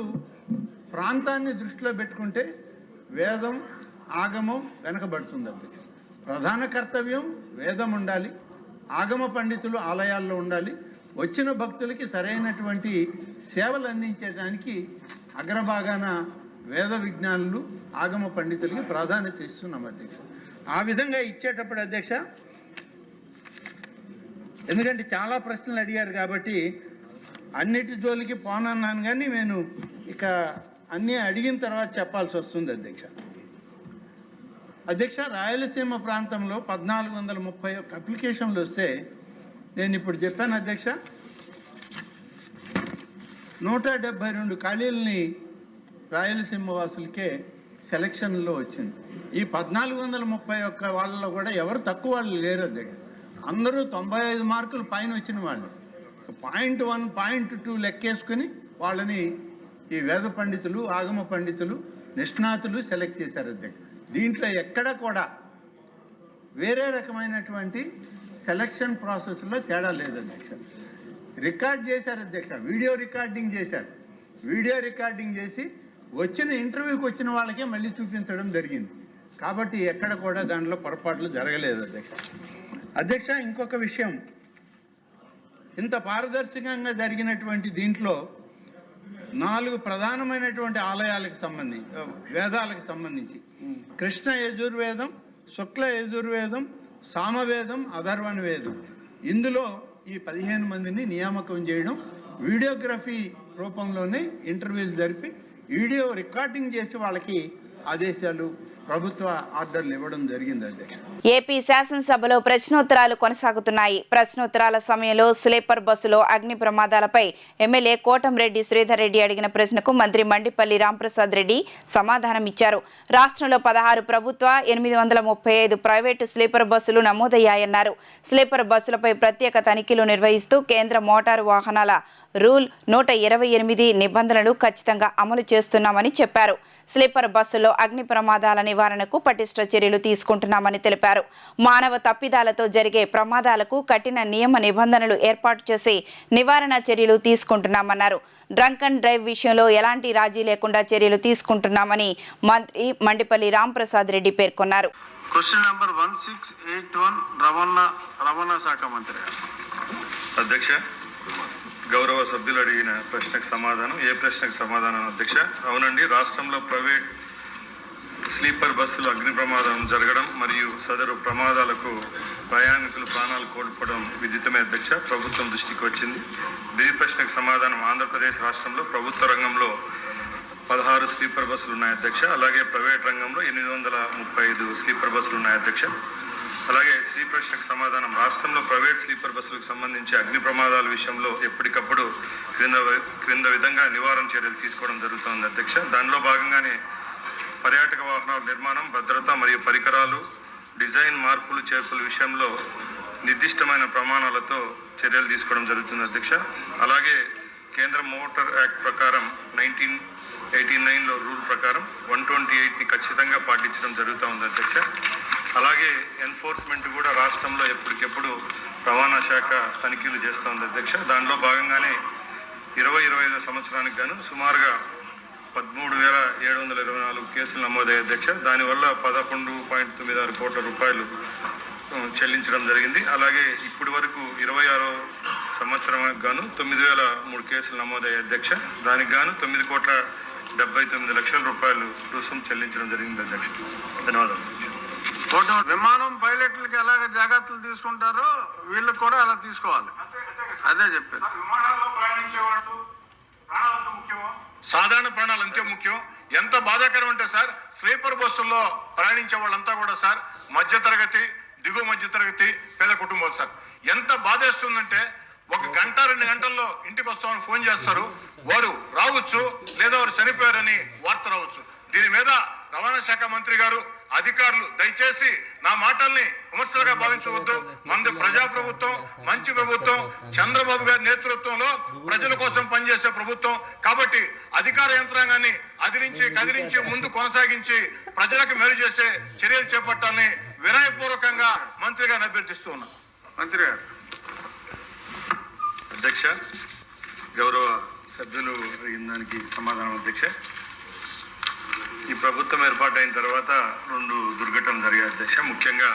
ప్రాంతాన్ని దృష్టిలో పెట్టుకుంటే వేదం, ఆగమం వెనకబడుతుంది అధ్యక్ష. ప్రధాన కర్తవ్యం వేదం ఉండాలి, ఆగమ పండితులు ఆలయాల్లో ఉండాలి, వచ్చిన భక్తులకి సరైనటువంటి సేవలు అందించడానికి అగ్రభాగాన వేద విజ్ఞానులు, ఆగమ పండితులకి ప్రాధాన్యత ఇస్తున్నాం అధ్యక్ష. ఆ విధంగా ఇచ్చేటప్పుడు అధ్యక్ష, ఎందుకంటే చాలా ప్రశ్నలు అడిగారు కాబట్టి అన్నిటి జోలికి పోనన్నాను, కానీ నేను ఇక అన్నీ అడిగిన తర్వాత చెప్పాల్సి వస్తుంది అధ్యక్ష. అధ్యక్ష, రాయలసీమ ప్రాంతంలో 1431 అప్లికేషన్లు వస్తే నేను ఇప్పుడు చెప్పాను అధ్యక్ష, 172 ఖాళీలని రాయలసీమ వాసులకే సెలక్షన్లో వచ్చింది. ఈ 1431 వాళ్ళలో కూడా ఎవరు తక్కువ వాళ్ళు లేరు అధ్యక్ష. అందరూ 95 మార్కులు పైన వచ్చిన వాళ్ళు. 0.1, 0.2 లెక్కేసుకుని వాళ్ళని ఈ వేద పండితులు, ఆగమ పండితులు, నిష్ణాతులు సెలెక్ట్ చేశారు అధ్యక్ష. దీంట్లో ఎక్కడ కూడా వేరే రకమైనటువంటి సెలక్షన్ ప్రాసెస్లో తేడా లేదు అధ్యక్ష. రికార్డ్ చేశారు అధ్యక్ష, వీడియో రికార్డింగ్ చేశారు. వీడియో రికార్డింగ్ చేసి వచ్చిన ఇంటర్వ్యూకి వచ్చిన వాళ్ళకే మళ్ళీ చూపించడం జరిగింది. కాబట్టి ఎక్కడ కూడా దాంట్లో పొరపాట్లు జరగలేదు అధ్యక్ష. అధ్యక్ష, ఇంకొక విషయం, ఇంత పారదర్శకంగా జరిగినటువంటి దీంట్లో 4 ప్రధానమైనటువంటి ఆలయాలకు సంబంధించి, వేదాలకు సంబంధించి కృష్ణ యజుర్వేదం, శుక్ల యజుర్వేదం, సామవేదం, అథర్వణ వేదం, ఇందులో ఈ 15 మందిని నియామకం చేయడం, వీడియోగ్రఫీ రూపంలోనే ఇంటర్వ్యూలు జరిపి వీడియో రికార్డింగ్ చేసి వాళ్ళకి ఆదేశాలు, ప్రభుత్వ ఆర్డర్లు ఇవ్వడం జరిగింది అధ్యక్ష. ఏపీ శాసనసభలో ప్రశ్నోత్తరాలు కొనసాగుతున్నాయి. ప్రశ్నోత్తరాల సమయంలో స్లీపర్ బస్సులో అగ్ని ప్రమాదాలపై ఎమ్మెల్యే కోటంరెడ్డి శ్రీధర్ రెడ్డి అడిగిన ప్రశ్నకు మంత్రి మండిపల్లి రాంప్రసాద్ రెడ్డి సమాధానం ఇచ్చారు. రాష్ట్రంలో 16 ప్రభుత్వ, 835 ప్రైవేటు స్లీపర్ బస్సులు నమోదయ్యాయన్నారు. స్లీపర్ బస్సులపై ప్రత్యేక తనిఖీలు నిర్వహిస్తూ కేంద్ర మోటారు వాహనాల రూల్ 128 నిబంధనలు ఖచ్చితంగా అమలు చేస్తున్నామని చెప్పారు. స్లీపర్ బస్సుల్లో అగ్ని ప్రమాదాల నివారణకు పటిష్ట చర్యలు తీసుకుంటున్నామని తెలిపారు. మానవ తప్పిదాలతో జరిగే ప్రమాదాలకు కఠిన నియమ నిబంధనలు ఏర్పాటు చేసి నివారణ చర్యలు తీసుకుంటున్నామన్నారు. డ్రంక్ అండ్ డ్రైవ్ విషయంలో ఎలాంటి రాజీ లేకుండా చర్యలు తీసుకుంటున్నామని మంత్రి మండిపల్లి రాంప్రసాద్ రెడ్డి పేర్కొన్నారు. క్వశ్చన్ నెంబర్ 1681 రవాణా శాఖ మంత్రి. అధ్యక్ష, గౌరవ సభ్యులు అడిగిన ప్రశ్నకు సమాధానం. ఏ ప్రశ్నకు సమాధానం అధ్యక్ష? అవునండి, రాష్ట్రంలో ప్రైవేట్ స్లీపర్ బస్సులు అగ్ని ప్రమాదం జరగడం మరియు సదరు ప్రమాదాలకు ప్రయాణికులు ప్రాణాలు కోల్పోవడం విదితమే అధ్యక్ష. ప్రభుత్వం దృష్టికి వచ్చింది. దీని ప్రశ్నకు సమాధానం, ఆంధ్రప్రదేశ్ రాష్ట్రంలో ప్రభుత్వ రంగంలో 16 స్లీపర్ బస్సులు ఉన్నాయి అధ్యక్ష. అలాగే ప్రైవేట్ రంగంలో 835 స్లీపర్ బస్సులు ఉన్నాయి అధ్యక్ష. అలాగే శ్రీ ప్రశ్నకు సమాధానం, రాష్ట్రంలో ప్రైవేట్ స్లీపర్ బస్సులకు సంబంధించి అగ్ని ప్రమాదాల విషయంలో ఎప్పటికప్పుడు క్రింద విధంగా నివారణ చర్యలు తీసుకోవడం జరుగుతుంది అధ్యక్ష. దానిలో భాగంగానే పర్యాటక వాహనాల నిర్మాణం, భద్రత మరియు పరికరాలు, డిజైన్ మార్పులు చేర్పుల విషయంలో నిర్దిష్టమైన ప్రమాణాలతో చర్యలు తీసుకోవడం జరుగుతుంది అధ్యక్ష. అలాగే కేంద్ర మోటార్ యాక్ట్ ప్రకారం 1989లో రూల్ ప్రకారం 128ని ఖచ్చితంగా పాటించడం జరుగుతూ ఉంది అధ్యక్ష. అలాగే ఎన్ఫోర్స్మెంట్ కూడా రాష్ట్రంలో ఎప్పటికెప్పుడు రవాణా శాఖ తనిఖీలు చేస్తూ ఉంది అధ్యక్ష. దానిలో భాగంగానే 2025 సంవత్సరానికి గాను సుమారుగా 13,724 కేసులు నమోదయ్యాయి అధ్యక్ష. దానివల్ల 11.96 కోట్ల రూపాయలు చెల్లించడం జరిగింది. అలాగే ఇప్పటి వరకు 26వ సంవత్సరం గాను 9,003 కేసులు నమోదయ్యాయి అధ్యక్ష. దానికి గాను 9,79,00,000 రూపాయలు రుసుము చెల్లించడం జరిగింది అధ్యక్ష. ధన్యవాదాలు. విమానం పైలట్లకి ఎలాగ జాగ్రత్తలు తీసుకుంటారో వీళ్ళకి కూడా అలా తీసుకోవాలి. అదే చెప్పారు. సాధారణ ప్రాణాలు అంతే ముఖ్యం. ఎంత బాధాకరం అంటే సార్, స్లీపర్ బస్సుల్లో ప్రయాణించే వాళ్ళంతా కూడా సార్ మధ్యతరగతి, దిగువ మధ్యతరగతి, పేద కుటుంబాలు సార్. ఎంత బాధేస్తుందంటే 1 గంట 2 గంటల్లో ఇంటికి వస్తామని ఫోన్ చేస్తారు. వారు రావచ్చు, లేదా వారు చనిపోయారని వార్త రావచ్చు. దీని మీద రవాణా శాఖ మంత్రి గారు, అధికారులు దయచేసి నా మాటల్ని విమర్శలుగా భావించవద్దు. మంది ప్రజాప్రభుత్వం, మంచి ప్రభుత్వం, చంద్రబాబు గారి నేతృత్వంలో ప్రజల కోసం పనిచేసే ప్రభుత్వం. కాబట్టి అధికార యంత్రాంగాన్ని కదిలించి ముందు కొనసాగించి ప్రజలకు మేలు చేసే చర్యలు చేపట్టాలని వినయపూర్వకంగా మంత్రి గారిని అభ్యర్థిస్తూ ఉన్నా. మంత్రి గారు. అధ్యక్ష, గౌరవ సభ్యులు అడిగిన దానికి సమాధానం అధ్యక్ష. ఈ ప్రభుత్వం ఏర్పాటైన తర్వాత 2 దుర్ఘటనలు జరిగాయి అధ్యక్ష. ముఖ్యంగా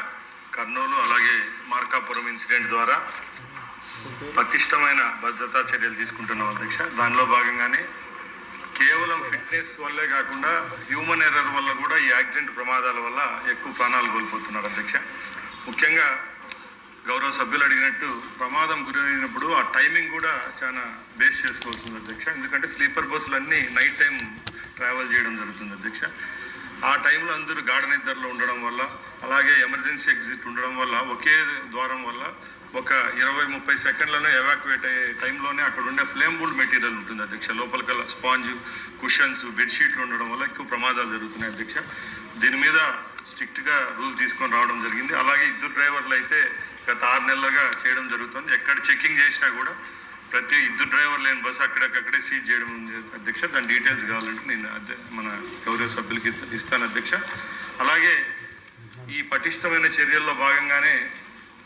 కర్నూలు అలాగే మార్కాపురం ఇన్సిడెంట్ ద్వారా పటిష్టమైన భద్రతా చర్యలు తీసుకుంటున్నాం అధ్యక్ష. దానిలో భాగంగానే కేవలం ఫిట్నెస్ వల్లే కాకుండా హ్యూమన్ ఎర్రర్ వల్ల కూడా ఈ యాక్సిడెంట్ ప్రమాదాల వల్ల ఎక్కువ ప్రాణాలు కోల్పోతున్నారు అధ్యక్ష. ముఖ్యంగా గౌరవ సభ్యులు అడిగినట్టు ప్రమాదం గురైనప్పుడు ఆ టైమింగ్ కూడా చాలా బేస్ చేసుకోవాల్సింది అధ్యక్ష. ఎందుకంటే స్లీపర్ బస్సులు అన్నీ నైట్ టైం ట్రావెల్ చేయడం జరుగుతుంది అధ్యక్ష. ఆ టైంలో అందరూ గాఢ నిద్రలో ఉండడం వల్ల, అలాగే ఎమర్జెన్సీ ఎగ్జిట్ ఉండడం వల్ల, ఒకే ద్వారం వల్ల ఒక 20-30 సెకండ్లలో ఎవాక్యువేట్ అయ్యే టైంలోనే అక్కడ ఉండే ఫ్లేమబుల్ మెటీరియల్ ఉంటుంది అధ్యక్ష. లోపలికల్లా స్పాంజ్, కుషన్స్, బెడ్షీట్లు ఉండడం వల్ల ఎక్కువ ప్రమాదాలు జరుగుతున్నాయి అధ్యక్ష. దీని మీద స్ట్రిక్ట్గా రూల్ తీసుకొని రావడం జరిగింది. అలాగే 2 డ్రైవర్లు అయితే గత 6 నెలలుగా చేయడం జరుగుతుంది. ఎక్కడ చెకింగ్ చేసినా కూడా ప్రతి 2 డ్రైవర్ లేని బస్సు అక్కడే సీజ్ చేయడం అధ్యక్ష. దాని డీటెయిల్స్ కావాలంటే నేను మన గౌరవ సభ్యులకి ఇస్తాను అధ్యక్ష. అలాగే ఈ పటిష్టమైన చర్యల్లో భాగంగానే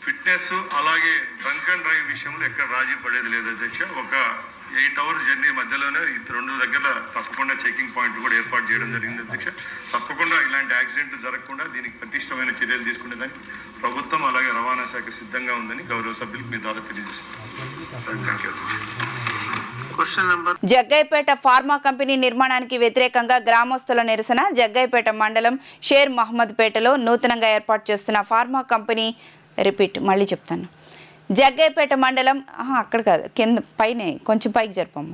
ఫిట్నెస్ అలాగే డ్రంక్ అండ్ డ్రైవ్ విషయంలో ఎక్కడ రాజీ పడేది లేదు అధ్యక్ష. ఒక 8 అవర్స్ జర్నీ మధ్యలోనే 2 దగ్గర తప్పకుండా చెకింగ్ పాయింట్ కూడా ఏర్పాటు చేయడం జరిగింది అధ్యక్ష. తప్పకుండా ఇలాంటి యాక్సిడెంట్లు జరగకుండా దీనికి పటిష్టమైన చర్యలు తీసుకునేదానికి ప్రభుత్వం అలాగే రవాణా శాఖ సిద్ధంగా ఉందని గౌరవ సభ్యులకు మీ ద్వారా తెలియజేస్తున్నారు. జగ్గైపేట ఫార్మా కంపెనీ నిర్మాణానికి వ్యతిరేకంగా గ్రామస్తుల నిరసన. జగ్గైపేట మండలం షేర్ మహమ్మద్ పేటలో నూతనంగా ఏర్పాటు చేస్తున్న ఫార్మా కంపెనీ మళ్ళీ చెప్తాను. జగ్గైపేట మండలం అక్కడ కాదు, కింద పైనే కొంచెం పైకి జరపమ్మ.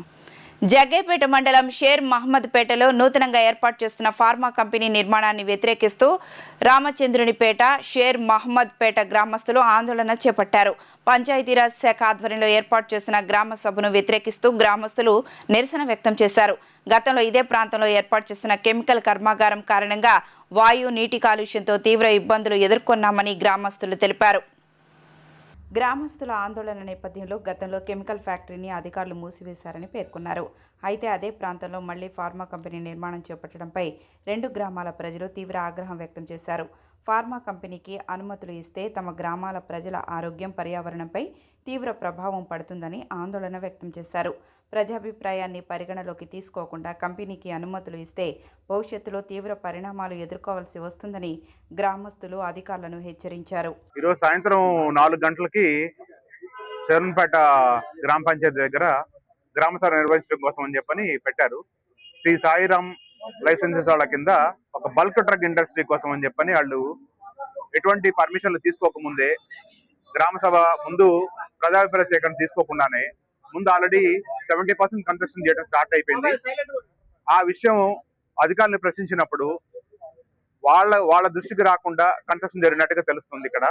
జగ్గైపేట మండలం షేర్ మహమ్మద్ పేటలో నూతనంగా ఏర్పాటు చేస్తున్న ఫార్మా కంపెనీ నిర్మాణాన్ని వ్యతిరేకిస్తూ రామచంద్రునిపేట, షేర్ మహమ్మద్ పేట గ్రామస్తులు ఆందోళన చేపట్టారు. పంచాయతీరాజ్ శాఖ ఆధ్వర్యంలో ఏర్పాటు చేస్తున్న గ్రామ సభను వ్యతిరేకిస్తూ గ్రామస్తులు నిరసన వ్యక్తం చేశారు. గతంలో ఇదే ప్రాంతంలో ఏర్పాటు చేస్తున్న కెమికల్ కర్మాగారం కారణంగా వాయు, నీటి కాలుష్యంతో తీవ్ర ఇబ్బందులు ఎదుర్కొన్నామని గ్రామస్తులు తెలిపారు. గ్రామస్తుల ఆందోళన నేపథ్యంలో గతంలో కెమికల్ ఫ్యాక్టరీని అధికారులు మూసివేశారని పేర్కొన్నారు. అయితే అదే ప్రాంతంలో మళ్లీ ఫార్మా కంపెనీ నిర్మాణం చేపట్టడంపై 2 గ్రామాల ప్రజలు తీవ్ర ఆగ్రహం వ్యక్తం చేశారు. ఫార్మా కంపెనీకి అనుమతులు ఇస్తే తమ గ్రామాల ప్రజల ఆరోగ్యం, పర్యావరణంపై తీవ్ర ప్రభావం పడుతుందని ఆందోళన వ్యక్తం చేశారు. ప్రజాభిప్రాయాన్ని పరిగణలోకి తీసుకోకుండా కంపెనీకి అనుమతులు ఇస్తే భవిష్యత్తులో తీవ్ర పరిణామాలు ఎదుర్కోవాల్సి వస్తుందని గ్రామస్తులు అధికారులను హెచ్చరించారు. ఈరోజు సాయంత్రం 4 గంటలకి శరణపేట గ్రామ పంచాయతీ దగ్గర గ్రామ సభ నిర్వహించడం కోసం అని చెప్పని పెట్టారు. శ్రీ సాయిరామ్ లైఫ్ సైన్సెస్ వాళ్ళ కింద ఒక బల్క్ డ్రగ్ ఇండస్ట్రీ కోసం అని చెప్పని వాళ్ళు ఎటువంటి పర్మిషన్లు తీసుకోకముందే గ్రామ సభ ముందు ప్రజాభిప్రాయ సేకరణ తీసుకోకుండానే ముందు ఆల్రెడీ 70% కన్స్ట్రక్షన్ చేయడం స్టార్ట్ అయిపోయింది. ఆ విషయం అధికారులను ప్రశ్నించినప్పుడు వాళ్ళ దృష్టికి రాకుండా కన్స్ట్రక్షన్ జరిగినట్టుగా తెలుస్తుంది. ఇక్కడ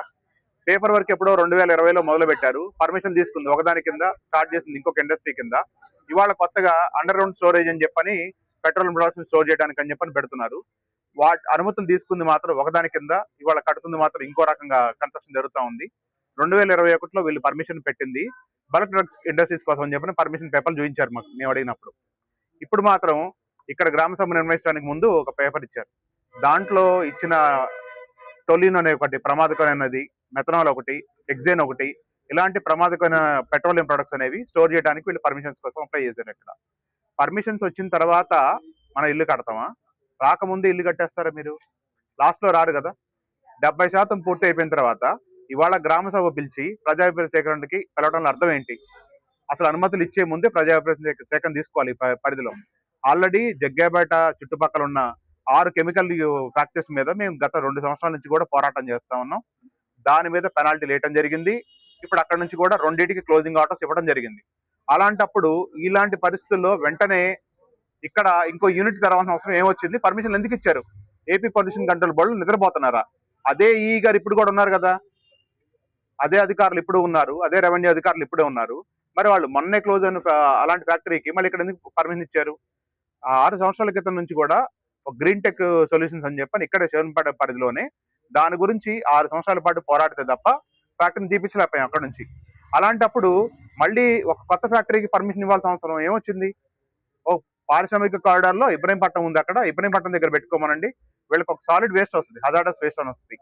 పేపర్ వర్క్ ఎప్పుడో 2020లో మొదలు పెట్టారు. పర్మిషన్ తీసుకుంది, ఒకదాని కింద స్టార్ట్ చేసింది ఇంకొక ఇండస్ట్రీ కింద. ఇవాళ కొత్తగా అండర్ గ్రౌండ్ స్టోరేజ్ అని చెప్పని పెట్రోల్ ప్రొడక్ట్స్ స్టోర్ చేయడానికి అని చెప్పని పెడుతున్నారు. అనుమతులు తీసుకుంది మాత్రం ఒకదాని కింద, ఇవాళ కడుతుంది మాత్రం ఇంకో రకంగా కన్స్ట్రక్షన్ జరుగుతూ ఉంది. 2021లో వీళ్ళు పర్మిషన్ పెట్టింది బల్క్ డ్రగ్స్ ఇండస్ట్రీస్ కోసం అని చెప్పని పర్మిషన్ పేపర్లు చూపించారు మాకు మేము అడిగినప్పుడు. ఇప్పుడు మాత్రం ఇక్కడ గ్రామ సభ నిర్వహించడానికి ముందు ఒక పేపర్ ఇచ్చారు. దాంట్లో ఇచ్చిన టొలిన్ అనే ఒకటి ప్రమాదకరమైనది, మెథనాల్ ఒకటి, హెక్సేన్ ఒకటి, ఇలాంటి ప్రమాదకరమైన పెట్రోలియం ప్రొడక్ట్స్ అనేవి స్టోర్ చేయడానికి వీళ్ళు పర్మిషన్స్ కోసం అప్లై చేశారు. ఇక్కడ పర్మిషన్స్ వచ్చిన తర్వాత మన ఇల్లు కడతామా? రాకముందు ఇల్లు కట్టేస్తారా మీరు? లాస్ట్లో రారు కదా. 70% పూర్తి అయిపోయిన తర్వాత ఇవాళ గ్రామ సభ పిలిచి ప్రజాభిప్రాయ సేకరణకి పిలవడంలో అర్థం ఏంటి? అసలు అనుమతులు ఇచ్చే ముందే ప్రజాభిప్రాయ సేకరణ తీసుకోవాలి ఈ పరిధిలో. ఆల్రెడీ జగ్గాపేట చుట్టుపక్కల ఉన్న 6 కెమికల్ ఫ్యాక్టరీస్ మీద మేము గత 2 సంవత్సరాల నుంచి కూడా పోరాటం చేస్తా ఉన్నాం. దాని మీద పెనాల్టీ వేయటం జరిగింది. ఇప్పుడు అక్కడ నుంచి కూడా 2కి క్లోజింగ్ ఆర్డర్స్ ఇవ్వడం జరిగింది. అలాంటప్పుడు ఇలాంటి పరిస్థితుల్లో వెంటనే ఇక్కడ ఇంకో యూనిట్ తెరవాల్సిన అవసరం ఏమొచ్చింది? పర్మిషన్ ఎందుకు ఇచ్చారు? ఏపీ పొల్యూషన్ కంట్రోల్ బోర్డు నిద్రపోతున్నారా? అదే ఈ గారు ఇప్పుడు కూడా ఉన్నారు కదా, అదే అధికారులు ఇప్పుడు ఉన్నారు, అదే రెవెన్యూ అధికారులు ఇప్పుడే ఉన్నారు. మరి వాళ్ళు మొన్నే క్లోజ్ అయిన అలాంటి ఫ్యాక్టరీకి మళ్ళీ ఇక్కడ ఎందుకు పర్మిషన్ ఇచ్చారు? 6 సంవత్సరాల క్రితం నుంచి కూడా ఒక గ్రీన్ టెక్ సొల్యూషన్స్ అని చెప్పని ఇక్కడే శివన్పేట పరిధిలోనే దాని గురించి 6 సంవత్సరాల పాటు పోరాడితే తప్ప ఫ్యాక్టరీని తీపించలేకపోయాం అక్కడ నుంచి. అలాంటప్పుడు మళ్ళీ ఒక కొత్త ఫ్యాక్టరీకి పర్మిషన్ ఇవ్వాల్సిన అవసరం ఏమొచ్చింది? ఓ పారిశ్రామిక కారిడార్లో ఇబ్రహీంపట్నం ఉంది, అక్కడ ఇబ్రహీంపట్నం దగ్గర పెట్టుకోమనండి. వీళ్ళకి ఒక సాలిడ్ వేస్ట్ వస్తుంది, హజార్డస్ వేస్ట్ అని వస్తుంది.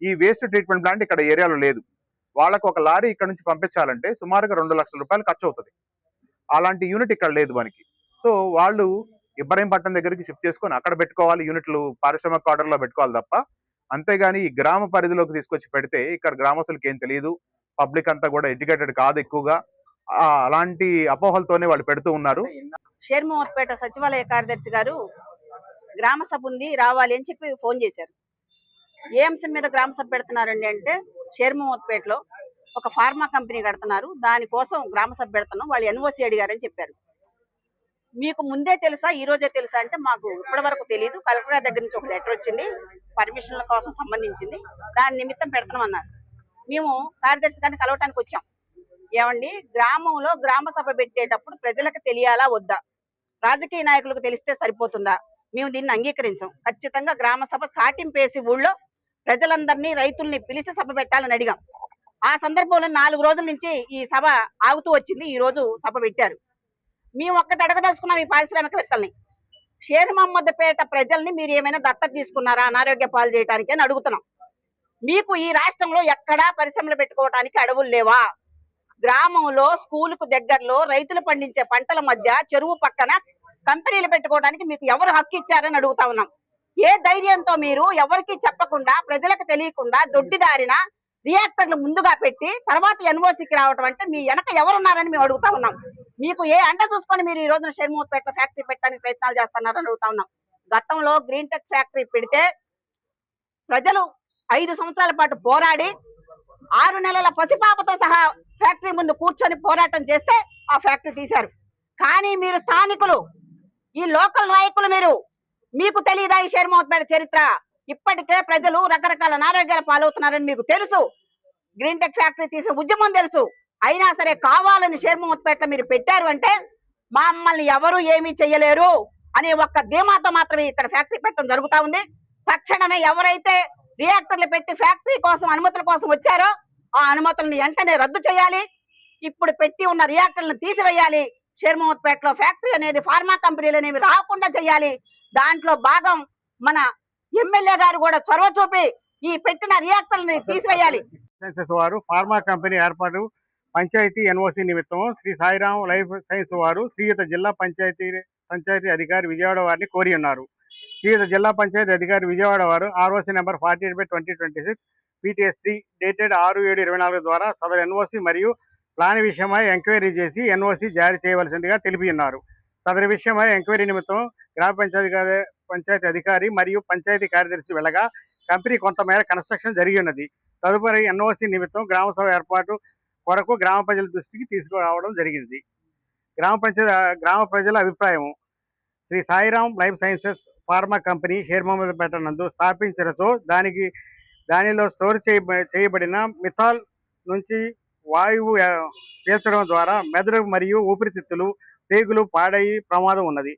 ఈ వేస్ట్ ట్రీట్మెంట్ ప్లాంట్ ఇక్కడ ఏరియాలో లేదు. వాళ్ళకు ఒక లారీ ఇక్కడ నుంచి పంపించాలంటే సుమారుగా 2 లక్షల రూపాయలు ఖర్చు అవుతుంది. అలాంటి యూనిట్ ఇక్కడ లేదు మనకి. సో వాళ్ళు ఇబ్రహీంపట్నం దగ్గరికి షిఫ్ట్ చేసుకొని అక్కడ పెట్టుకోవాలి, యూనిట్లు పారిశ్రామిక కారిడార్లో పెట్టుకోవాలి తప్ప, అంతేగాని ఈ గ్రామ పరిధిలోకి తీసుకొచ్చి పెడితే ఇక్కడ గ్రామస్తులకి ఏం తెలియదు, పబ్లిక్ అంతా కూడా ఎడ్యుకేటెడ్ కాదు ఎక్కువగా, అలాంటి అపోహలతోనే వాళ్ళు పెడుతూ ఉన్నారు. షేర్మోత్పేట సచివాలయ కార్యదర్శి గారు గ్రామ సభ ఉంది రావాలి అని చెప్పి ఫోన్ చేశారు. ఏ అంశం మీద గ్రామ సభ పెడుతున్నారండి అంటే, షేర్మోత్పేటలో ఒక ఫార్మా కంపెనీ కడుతున్నారు, దానికోసం గ్రామ సభ పెడుతున్నాం, వాళ్ళు ఎన్ఓసి అడిగారని చెప్పారు. మీకు ముందే తెలుసా, ఈ రోజే తెలుసా అంటే మాకు ఇప్పటి వరకు తెలియదు, కలెక్టర్ గారి దగ్గర నుంచి ఒక లెటర్ వచ్చింది పర్మిషన్ల కోసం సంబంధించింది, దాని నిమిత్తం పెడతాం అన్నారు. మేము కార్యదర్శి గారిని కలవటానికి వచ్చాం. ఏమండి, గ్రామంలో గ్రామ సభ పెట్టేటప్పుడు ప్రజలకు తెలియాలా వద్దా? రాజకీయ నాయకులకు తెలిస్తే సరిపోతుందా? మేము దీన్ని అంగీకరించాం. ఖచ్చితంగా గ్రామ సభ చాటింపేసి ఊళ్ళో ప్రజలందరినీ రైతుల్ని పిలిచి సభ పెట్టాలని అడిగాం. ఆ సందర్భంలో 4 రోజుల నుంచి ఈ సభ ఆగుతూ వచ్చింది. ఈ రోజు సభ పెట్టారు. మేము ఒక్కటి అడగదలుచుకున్నాం ఈ పారిశ్రామికవేత్తల్ని, షేర్ మహమ్మద్పేట ప్రజల్ని మీరు ఏమైనా దత్తత తీసుకున్నారా అనారోగ్య పాలు చేయడానికి అని అడుగుతున్నాం. మీకు ఈ రాష్ట్రంలో ఎక్కడా పరిశ్రమలు పెట్టుకోవడానికి అడవులు లేవా? గ్రామంలో స్కూలుకు దగ్గరలో రైతులు పండించే పంటల మధ్య చెరువు పక్కన కంపెనీలు పెట్టుకోవడానికి మీకు ఎవరు హక్కు ఇచ్చారని అడుగుతా ఉన్నాం. ఏ ధైర్యంతో మీరు ఎవరికి చెప్పకుండా ప్రజలకు తెలియకుండా దొడ్డిదారిన రియాక్టర్లు ముందుగా పెట్టి తర్వాత ఎన్ఓసికి రావటం అంటే మీ వెనక ఎవరున్నారని మేము అడుగుతా ఉన్నాం. మీకు ఏ అంట చూసుకొని మీరు ఈ రోజున షేర్మోత్పేట ఫ్యాక్టరీ పెట్టడానికి ప్రయత్నాలు చేస్తున్నారని అడుగుతా ఉన్నాం. గతంలో గ్రీన్ టెక్ ఫ్యాక్టరీ పెడితే ప్రజలు 5 సంవత్సరాల పాటు పోరాడి 6 నెలల పసిపాపతో సహా ఫ్యాక్టరీ ముందు కూర్చొని పోరాటం చేస్తే ఆ ఫ్యాక్టరీ తీశారు. కానీ మీరు స్థానికులు, ఈ లోకల్ నాయకులు, మీకు తెలియదా ఈ షేర్మోత్పేట చరిత్ర? ఇప్పటికే ప్రజలు రకరకాల అనారోగ్యాల పాలవుతున్నారని మీకు తెలుసు. గ్రీన్ టెక్ ఫ్యాక్టరీ తీసిన ఉద్యమం తెలుసు. అయినా సరే కావాలని షేర్మోత్పేటలో మీరు పెట్టారు అంటే మమ్మల్ని ఎవరు ఏమీ చెయ్యలేరు అనే ఒక్క ధీమాతో మాత్రమే ఇక్కడ ఫ్యాక్టరీ పెట్టడం జరుగుతా ఉంది. తక్షణమే ఎవరైతే రియాక్టర్లు పెట్టి ఫ్యాక్టరీ కోసం అనుమతుల కోసం వచ్చారో ఆ అనుమతులను వెంటనే రద్దు చేయాలి. ఇప్పుడు పెట్టి ఉన్న రియాక్టర్లను తీసివేయాలి. షేర్మోత్పేటలో ఫ్యాక్టరీ అనేది ఫార్మా కంపెనీలు అనేవి రాకుండా చేయాలి. దాంట్లో భాగం మన ఎమ్మెల్యే గారు కూడా చొరవ చూపి ఈ పెట్టిన రియాక్టర్లని తీసివేయాలి. వారు ఫార్మా కంపెనీ ఏర్పాటు పంచాయతీ ఎన్ఓసి నిమిత్తం శ్రీ సాయిరాం లైఫ్ సైన్స్ వారు శ్రీయుత జిల్లా పంచాయతీ అధికారి విజయవాడ వారిని కోరి ఉన్నారు. శ్రీయుత జిల్లా పంచాయతీ అధికారి విజయవాడ వారు ఆర్ఓసి నెంబర్ 48/2026 PTSD డేటెడ్ 6/7/24 ద్వారా సదరు ఎన్ఓసి మరియు ప్లాన్ విషయమై ఎంక్వైరీ చేసి ఎన్ఓసి జారీ చేయవలసిందిగా తెలిపి ఉన్నారు. సదరు విషయమై ఎంక్వైరీ నిమిత్తం గ్రామ పంచాయతీ అధికారి మరియు పంచాయతీ కార్యదర్శి వెళ్ళగా కంపెనీ కొంతమేర కన్స్ట్రక్షన్ జరిగి ఉన్నది. తదుపరి ఎన్ఓసి నిమిత్తం గ్రామ సభ ఏర్పాటు కొరకు గ్రామ ప్రజల దృష్టికి తీసుకురావడం జరిగింది. గ్రామ ప్రజల అభిప్రాయం, Shri Sairam life sciences pharma company Shermohammadpet నందు స్థాపించినచో దానిలో స్టోర్ చేయబడిన మిథాల్ నుంచి వాయువు పీల్చడం ద్వారా మెదడు మరియు ఊపిరితిత్తులు పేగులు పాడయ్యి ప్రమాదం ఉన్నది.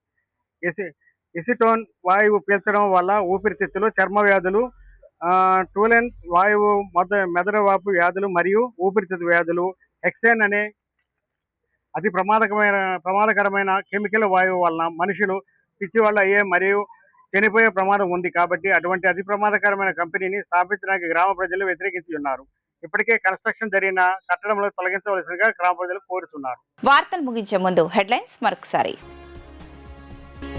ఎసిటోన్ వాయువు పీల్చడం వల్ల ఊపిరితిత్తులు, చర్మ వ్యాధులు, టూలెన్స్ వాయువు మెదడు వాపు వ్యాధులు మరియు ఊపిరితిత్తు వ్యాధులు, హెక్సేన్ అనే అతి ప్రమాదకరమైన కెమికల్ వాయువు వలన మనుషులు పిచ్చి వల్ల అయ్యే మరియు చనిపోయే ప్రమాదం ఉంది. కాబట్టి అటువంటి అతి ప్రమాదకరమైన కంపెనీని స్థాపించడానికి గ్రామ ప్రజలు వ్యతిరేకించి ఉన్నారు. ఇప్పటికే కన్స్ట్రక్షన్ జరిగిన కట్టడంలో తొలగించవలసిందిగా గ్రామ ప్రజలు కోరుతున్నారు. వార్తలు ముగించే ముందు హెడ్లైన్స్ మరొకసారి.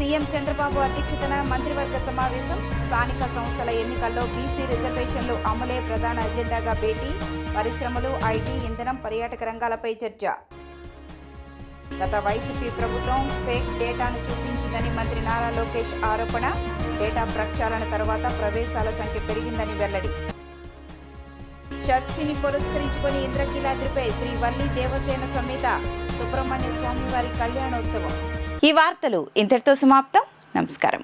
సీఎం చంద్రబాబు అధ్యక్షతన మంత్రివర్గ సమావేశం. స్థానిక సంస్థల ఎన్నికల్లో బీసీ రిజర్వేషన్లు అమలే ప్రధాన ఎజెండాగా భేటీ. పరిశ్రమలు, ఐటీ, ఇంధనం, పర్యాటక రంగాలపై చర్చ. గత వైసీపీ ప్రభుత్వం ఫేక్ డేటాను చూపించిందని మంత్రి నారా లోకేష్ ఆరోపణ. డేటా ప్రక్షాళన తర్వాత ప్రవేశాల సంఖ్య పెరిగిందని వెల్లడి. షష్ఠిని పురస్కరించుకొని ఇంద్రకీలాద్రిపై శ్రీ వల్లి దేవసేన సమేత సుబ్రహ్మణ్య స్వామివారి కళ్యాణోత్సవం. ఈ వార్తలు ఇంతటితో సమాప్తం. నమస్కారం.